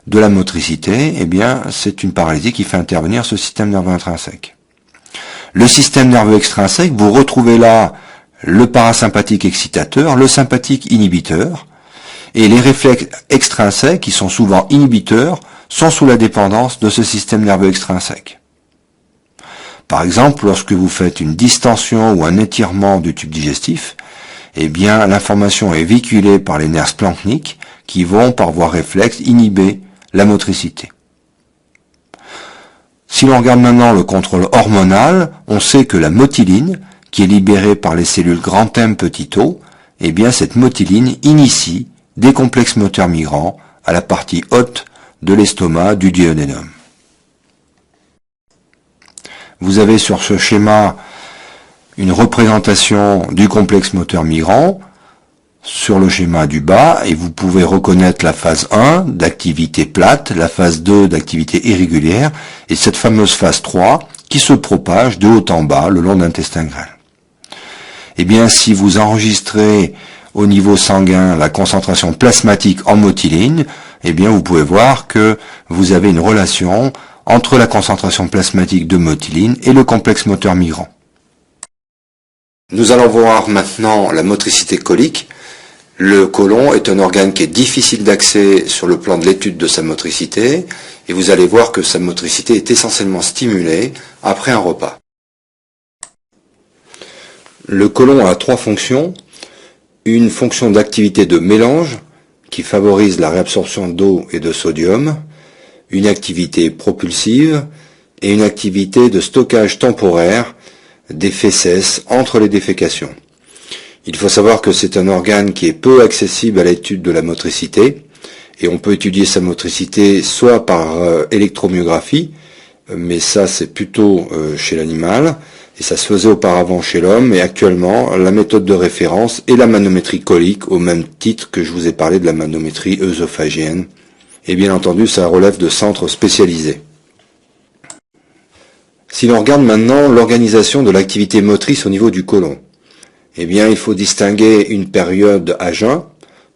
de la motricité, eh bien, c'est une paralysie qui fait intervenir ce système nerveux intrinsèque. Le système nerveux extrinsèque, vous retrouvez là le parasympathique excitateur, le sympathique inhibiteur, et les réflexes extrinsèques, qui sont souvent inhibiteurs, sont sous la dépendance de ce système nerveux extrinsèque. Par exemple, lorsque vous faites une distension ou un étirement du tube digestif, eh bien, l'information est véhiculée par les nerfs splanchniques qui vont, par voie réflexe, inhiber la motricité. Si l'on regarde maintenant le contrôle hormonal, on sait que la motiline, qui est libérée par les cellules grand M petit o, eh bien, cette motiline initie des complexes moteurs migrants à la partie haute de l'estomac du duodénum. Vous avez sur ce schéma une représentation du complexe moteur migrant sur le schéma du bas, et vous pouvez reconnaître la phase 1 d'activité plate, la phase 2 d'activité irrégulière, et cette fameuse phase 3 qui se propage de haut en bas le long de l'intestin grêle. Eh bien, si vous enregistrez au niveau sanguin la concentration plasmatique en motiline, eh bien, vous pouvez voir que vous avez une relation entre la concentration plasmatique de motiline et le complexe moteur migrant. Nous allons voir maintenant la motricité colique. Le côlon est un organe qui est difficile d'accès sur le plan de l'étude de sa motricité, et vous allez voir que sa motricité est essentiellement stimulée après un repas. Le côlon a trois fonctions. Une fonction d'activité de mélange, qui favorise la réabsorption d'eau et de sodium, une activité propulsive et une activité de stockage temporaire des fécès entre les défécations. Il faut savoir que c'est un organe qui est peu accessible à l'étude de la motricité, et on peut étudier sa motricité soit par électromyographie, mais ça c'est plutôt chez l'animal, et ça se faisait auparavant chez l'homme, et actuellement la méthode de référence est la manométrie colique, au même titre que je vous ai parlé de la manométrie œsophagienne, et bien entendu ça relève de centres spécialisés. Si l'on regarde maintenant l'organisation de l'activité motrice au niveau du côlon, eh bien, il faut distinguer une période à jeun,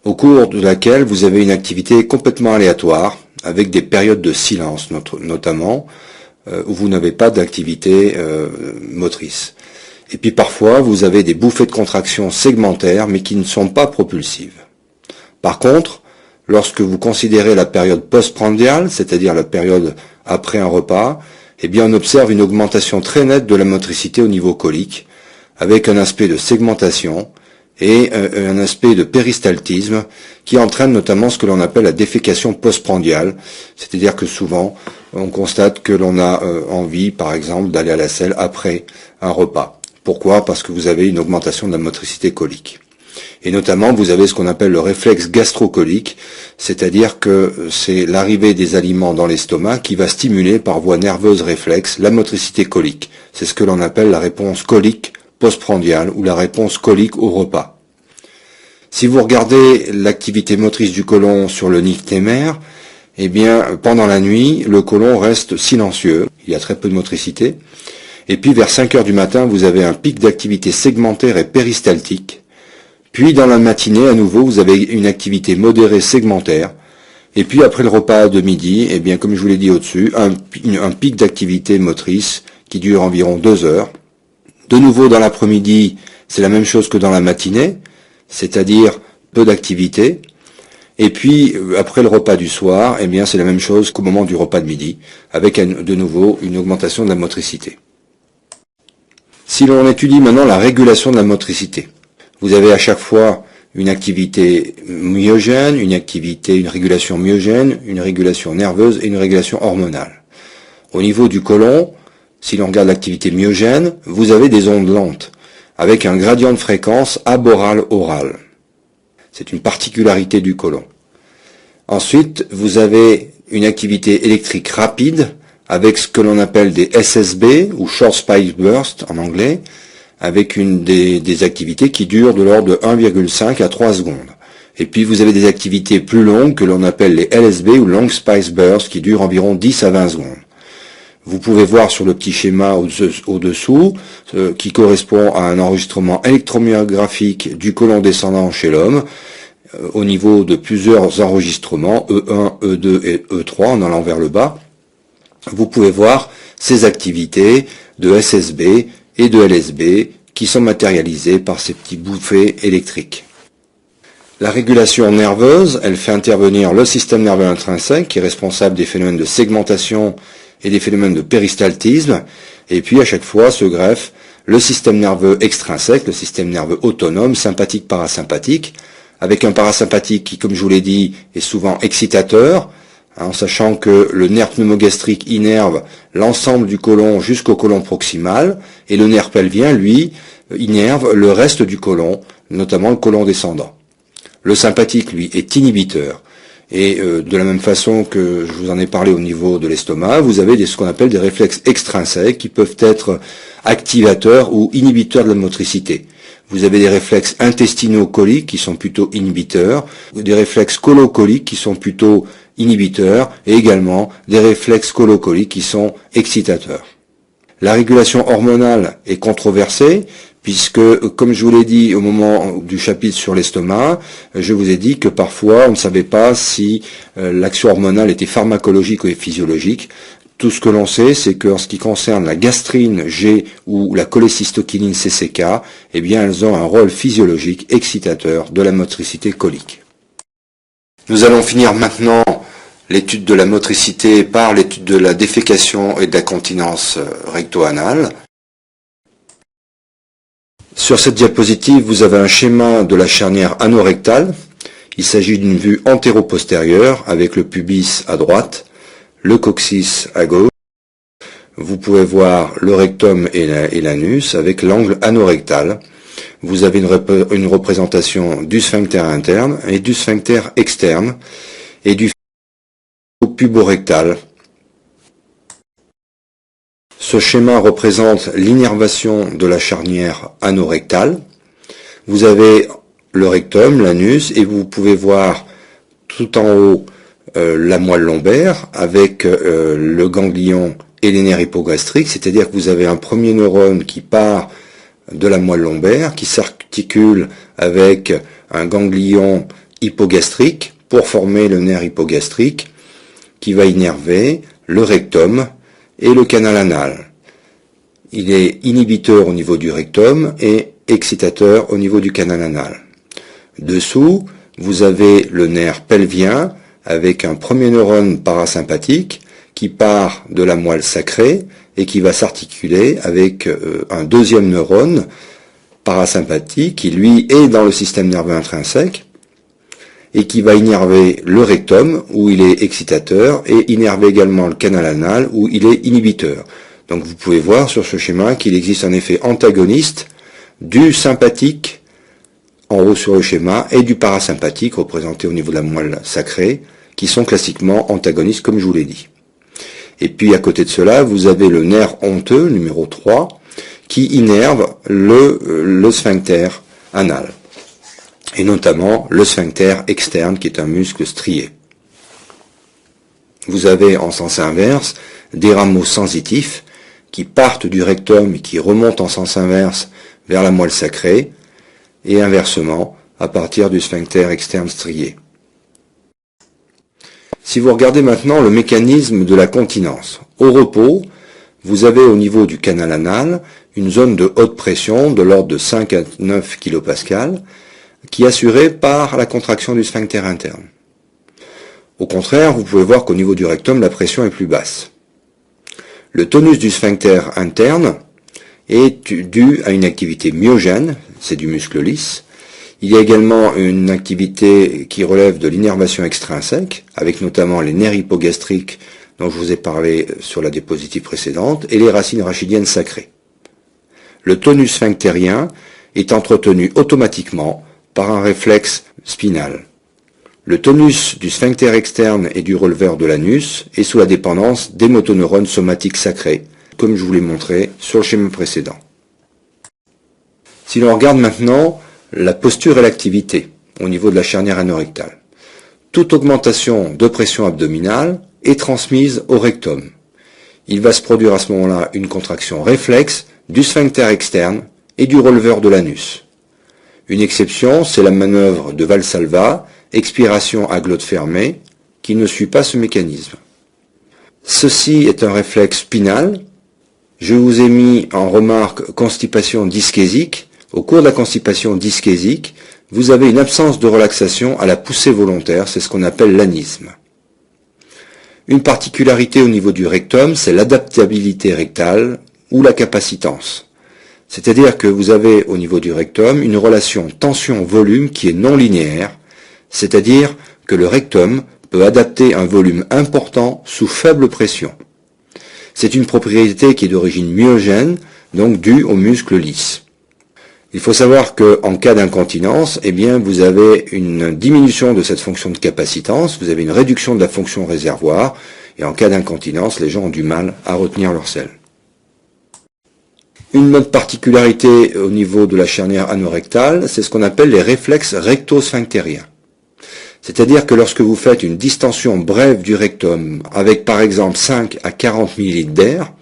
au cours de laquelle vous avez une activité complètement aléatoire, avec des périodes de silence notamment, où vous n'avez pas d'activité motrice. Et puis parfois, vous avez des bouffées de contraction segmentaires, mais qui ne sont pas propulsives. Par contre, lorsque vous considérez la période postprandiale, c'est-à-dire la période après un repas, eh bien, on observe une augmentation très nette de la motricité au niveau colique, avec un aspect de segmentation et un aspect de péristaltisme qui entraîne notamment ce que l'on appelle la défécation postprandiale, c'est-à-dire que souvent on constate que l'on a envie, par exemple, d'aller à la selle après un repas. Pourquoi? Parce que vous avez une augmentation de la motricité colique. Et notamment, vous avez ce qu'on appelle le réflexe gastrocolique, c'est-à-dire que c'est l'arrivée des aliments dans l'estomac qui va stimuler par voie nerveuse réflexe la motricité colique. C'est ce que l'on appelle la réponse colique postprandiale ou la réponse colique au repas. Si vous regardez l'activité motrice du côlon sur le nyctémère, eh bien, pendant la nuit, le côlon reste silencieux, il y a très peu de motricité, et puis vers 5 heures du matin, vous avez un pic d'activité segmentaire et péristaltique, puis dans la matinée, à nouveau, vous avez une activité modérée segmentaire, et puis après le repas de midi, eh bien, comme je vous l'ai dit au-dessus, un pic d'activité motrice qui dure environ 2 heures. De nouveau, dans l'après-midi, c'est la même chose que dans la matinée, c'est-à-dire peu d'activité. Et puis, après le repas du soir, eh bien, c'est la même chose qu'au moment du repas de midi, avec de nouveau une augmentation de la motricité. Si l'on étudie maintenant la régulation de la motricité, vous avez à chaque fois une activité myogène, une régulation myogène, une régulation nerveuse et une régulation hormonale. Au niveau du côlon, si l'on regarde l'activité myogène, vous avez des ondes lentes, avec un gradient de fréquence aboral-oral. C'est une particularité du côlon. Ensuite, vous avez une activité électrique rapide, avec ce que l'on appelle des SSB, ou Short Spike Burst en anglais, avec des activités qui durent de l'ordre de 1,5 à 3 secondes. Et puis vous avez des activités plus longues que l'on appelle les LSB, ou Long Spike Burst, qui durent environ 10 à 20 secondes. Vous pouvez voir sur le petit schéma au-dessous, qui correspond à un enregistrement électromyographique du côlon descendant chez l'homme, au niveau de plusieurs enregistrements, E1, E2 et E3, en allant vers le bas. Vous pouvez voir ces activités de SSB et de LSB qui sont matérialisées par ces petits bouffées électriques. La régulation nerveuse, elle fait intervenir le système nerveux intrinsèque, qui est responsable des phénomènes de segmentation et des phénomènes de péristaltisme, et puis à chaque fois se greffe le système nerveux extrinsèque, le système nerveux autonome, sympathique-parasympathique, avec un parasympathique qui, comme je vous l'ai dit, est souvent excitateur, en sachant que le nerf pneumogastrique innerve l'ensemble du côlon jusqu'au côlon proximal, et le nerf pelvien, lui, innerve le reste du côlon, notamment le côlon descendant. Le sympathique, lui, est inhibiteur. Et de la même façon que je vous en ai parlé au niveau de l'estomac, vous avez ce qu'on appelle des réflexes extrinsèques qui peuvent être activateurs ou inhibiteurs de la motricité. Vous avez des réflexes intestinaux-coliques qui sont plutôt inhibiteurs, des réflexes colocoliques qui sont plutôt inhibiteurs, et également des réflexes colocoliques qui sont excitateurs. La régulation hormonale est controversée, puisque, comme je vous l'ai dit au moment du chapitre sur l'estomac, je vous ai dit que parfois on ne savait pas si l'action hormonale était pharmacologique ou physiologique. Tout ce que l'on sait, c'est qu'en ce qui concerne la gastrine G ou la cholécystokinine CCK, eh bien elles ont un rôle physiologique excitateur de la motricité colique. Nous allons finir maintenant l'étude de la motricité par l'étude de la défécation et de la continence recto-anale. Sur cette diapositive, vous avez un schéma de la charnière anorectale. Il s'agit d'une vue antéro-postérieure avec le pubis à droite, le coccyx à gauche. Vous pouvez voir le rectum et l'anus avec l'angle anorectal. Vous avez une représentation du sphincter interne et du sphincter externe et du puborectal. Ce schéma représente l'innervation de la charnière anorectale. Vous avez le rectum, l'anus, et vous pouvez voir tout en haut la moelle lombaire avec le ganglion et les nerfs hypogastriques, c'est-à-dire que vous avez un premier neurone qui part de la moelle lombaire, qui s'articule avec un ganglion hypogastrique pour former le nerf hypogastrique, qui va innerver le rectum et le canal anal. Il est inhibiteur au niveau du rectum et excitateur au niveau du canal anal. Dessous, vous avez le nerf pelvien avec un premier neurone parasympathique qui part de la moelle sacrée et qui va s'articuler avec un deuxième neurone parasympathique qui lui est dans le système nerveux intrinsèque et qui va innerver le rectum où il est excitateur et innerver également le canal anal où il est inhibiteur. Donc vous pouvez voir sur ce schéma qu'il existe un effet antagoniste du sympathique en haut sur le schéma et du parasympathique représenté au niveau de la moelle sacrée qui sont classiquement antagonistes comme je vous l'ai dit. Et puis à côté de cela, vous avez le nerf honteux, numéro 3, qui innerve le sphincter anal, et notamment le sphincter externe qui est un muscle strié. Vous avez en sens inverse des rameaux sensitifs qui partent du rectum et qui remontent en sens inverse vers la moelle sacrée, et inversement à partir du sphincter externe strié. Si vous regardez maintenant le mécanisme de la continence, au repos, vous avez au niveau du canal anal une zone de haute pression de l'ordre de 5 à 9 kPa qui est assurée par la contraction du sphincter interne. Au contraire, vous pouvez voir qu'au niveau du rectum, la pression est plus basse. Le tonus du sphincter interne est dû à une activité myogène, c'est du muscle lisse. Il y a également une activité qui relève de l'innervation extrinsèque, avec notamment les nerfs hypogastriques dont je vous ai parlé sur la diapositive précédente, et les racines rachidiennes sacrées. Le tonus sphinctérien est entretenu automatiquement par un réflexe spinal. Le tonus du sphincter externe et du releveur de l'anus est sous la dépendance des motoneurones somatiques sacrés, comme je vous l'ai montré sur le schéma précédent. Si l'on regarde maintenant la posture et l'activité au niveau de la charnière anorectale, toute augmentation de pression abdominale est transmise au rectum. Il va se produire à ce moment-là une contraction réflexe du sphincter externe et du releveur de l'anus. Une exception, c'est la manœuvre de Valsalva, expiration à glotte fermée, qui ne suit pas ce mécanisme. Ceci est un réflexe spinal. Je vous ai mis en remarque constipation dyschésique. Au cours de la constipation dyschésique, vous avez une absence de relaxation à la poussée volontaire, c'est ce qu'on appelle l'anisme. Une particularité au niveau du rectum, c'est l'adaptabilité rectale ou la capacitance. C'est-à-dire que vous avez au niveau du rectum une relation tension-volume qui est non linéaire, c'est-à-dire que le rectum peut adapter un volume important sous faible pression. C'est une propriété qui est d'origine myogène, donc due aux muscles lisses. Il faut savoir qu'en cas d'incontinence, eh bien, vous avez une diminution de cette fonction de capacitance, vous avez une réduction de la fonction réservoir, et en cas d'incontinence, les gens ont du mal à retenir leur selle. Une autre particularité au niveau de la charnière anorectale, c'est ce qu'on appelle les réflexes recto-sphinctériens. C'est-à-dire que lorsque vous faites une distension brève du rectum, avec par exemple 5 à 40 ml d'air,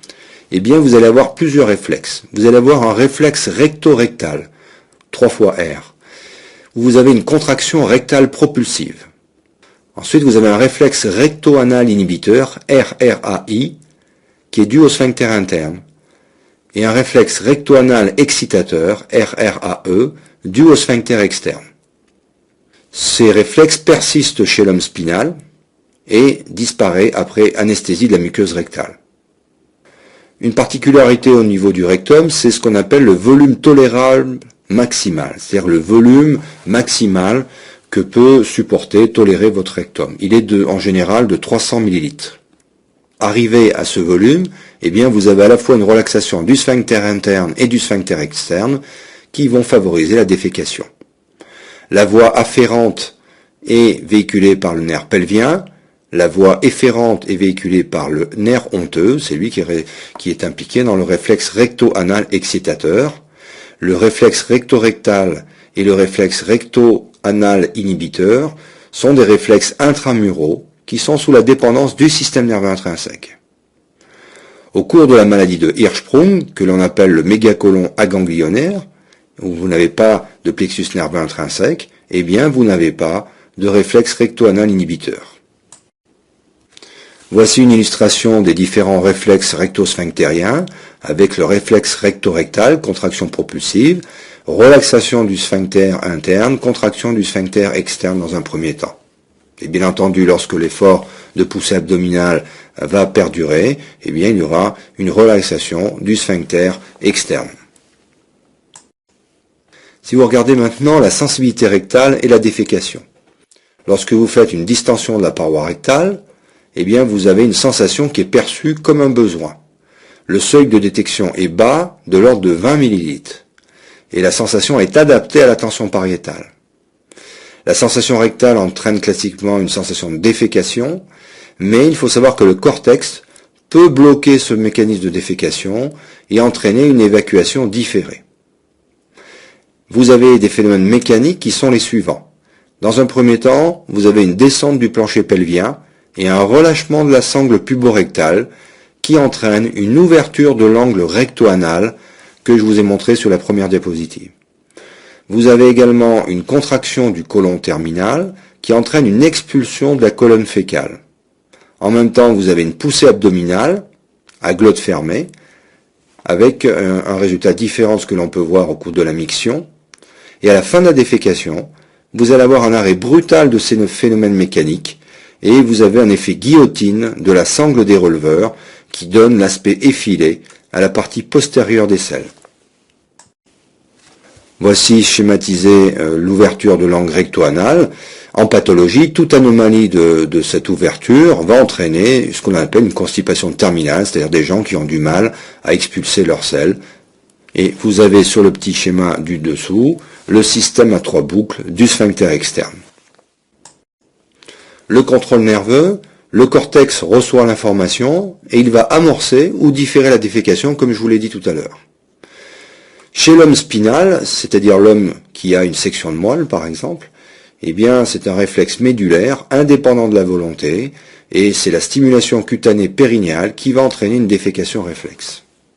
eh bien vous allez avoir plusieurs réflexes. Vous allez avoir un réflexe recto-rectal, 3 fois R, où vous avez une contraction rectale propulsive. Ensuite, vous avez un réflexe recto-anal inhibiteur, RRAI, qui est dû au sphincter interne, et un réflexe recto-anal excitateur, RRAE, dû au sphincter externe. Ces réflexes persistent chez l'homme spinal et disparaissent après anesthésie de la muqueuse rectale. Une particularité au niveau du rectum, c'est ce qu'on appelle le volume tolérable maximal, c'est-à-dire le volume maximal que peut supporter, tolérer votre rectum. Il est en général de 300 ml. Arrivé à ce volume, eh bien vous avez à la fois une relaxation du sphincter interne et du sphincter externe qui vont favoriser la défécation. La voie afférente est véhiculée par le nerf pelvien. La voie efférente est véhiculée par le nerf honteux, c'est lui qui est impliqué dans le réflexe recto-anal excitateur. Le réflexe recto-rectal et le réflexe recto-anal inhibiteur sont des réflexes intramuraux qui sont sous la dépendance du système nerveux intrinsèque. Au cours de la maladie de Hirschsprung, que l'on appelle le mégacolon aganglionnaire, où vous n'avez pas de plexus nerveux intrinsèque, eh bien vous n'avez pas de réflexe recto-anal inhibiteur. Voici une illustration des différents réflexes recto-sphinctériens avec le réflexe recto-rectal, contraction propulsive, relaxation du sphincter interne, contraction du sphincter externe dans un premier temps. Et bien entendu, lorsque l'effort de poussée abdominale va perdurer, eh bien il y aura une relaxation du sphincter externe. Si vous regardez maintenant la sensibilité rectale et la défécation. Lorsque vous faites une distension de la paroi rectale, eh bien vous avez une sensation qui est perçue comme un besoin. Le seuil de détection est bas, de l'ordre de 20 ml. Et la sensation est adaptée à la tension pariétale. La sensation rectale entraîne classiquement une sensation de défécation, mais il faut savoir que le cortex peut bloquer ce mécanisme de défécation et entraîner une évacuation différée. Vous avez des phénomènes mécaniques qui sont les suivants. Dans un premier temps, vous avez une descente du plancher pelvien et un relâchement de la sangle puborectale qui entraîne une ouverture de l'angle recto-anal que je vous ai montré sur la première diapositive. Vous avez également une contraction du côlon terminal qui entraîne une expulsion de la colonne fécale. En même temps, vous avez une poussée abdominale à glotte fermée avec un résultat différent de ce que l'on peut voir au cours de la miction. Et à la fin de la défécation, vous allez avoir un arrêt brutal de ces phénomènes mécaniques et vous avez un effet guillotine de la sangle des releveurs qui donne l'aspect effilé à la partie postérieure des selles. Voici schématisé l'ouverture de l'angle recto-anal. En pathologie, toute anomalie de cette ouverture va entraîner ce qu'on appelle une constipation terminale, c'est-à-dire des gens qui ont du mal à expulser leurs selles. Et vous avez sur le petit schéma du dessous le système à 3 boucles du sphincter externe. Le contrôle nerveux, le cortex reçoit l'information et il va amorcer ou différer la défécation comme je vous l'ai dit tout à l'heure. Chez l'homme spinal, c'est-à-dire l'homme qui a une section de moelle par exemple, eh bien c'est un réflexe médulaire indépendant de la volonté et c'est la stimulation cutanée périnéale qui va entraîner une défécation réflexe.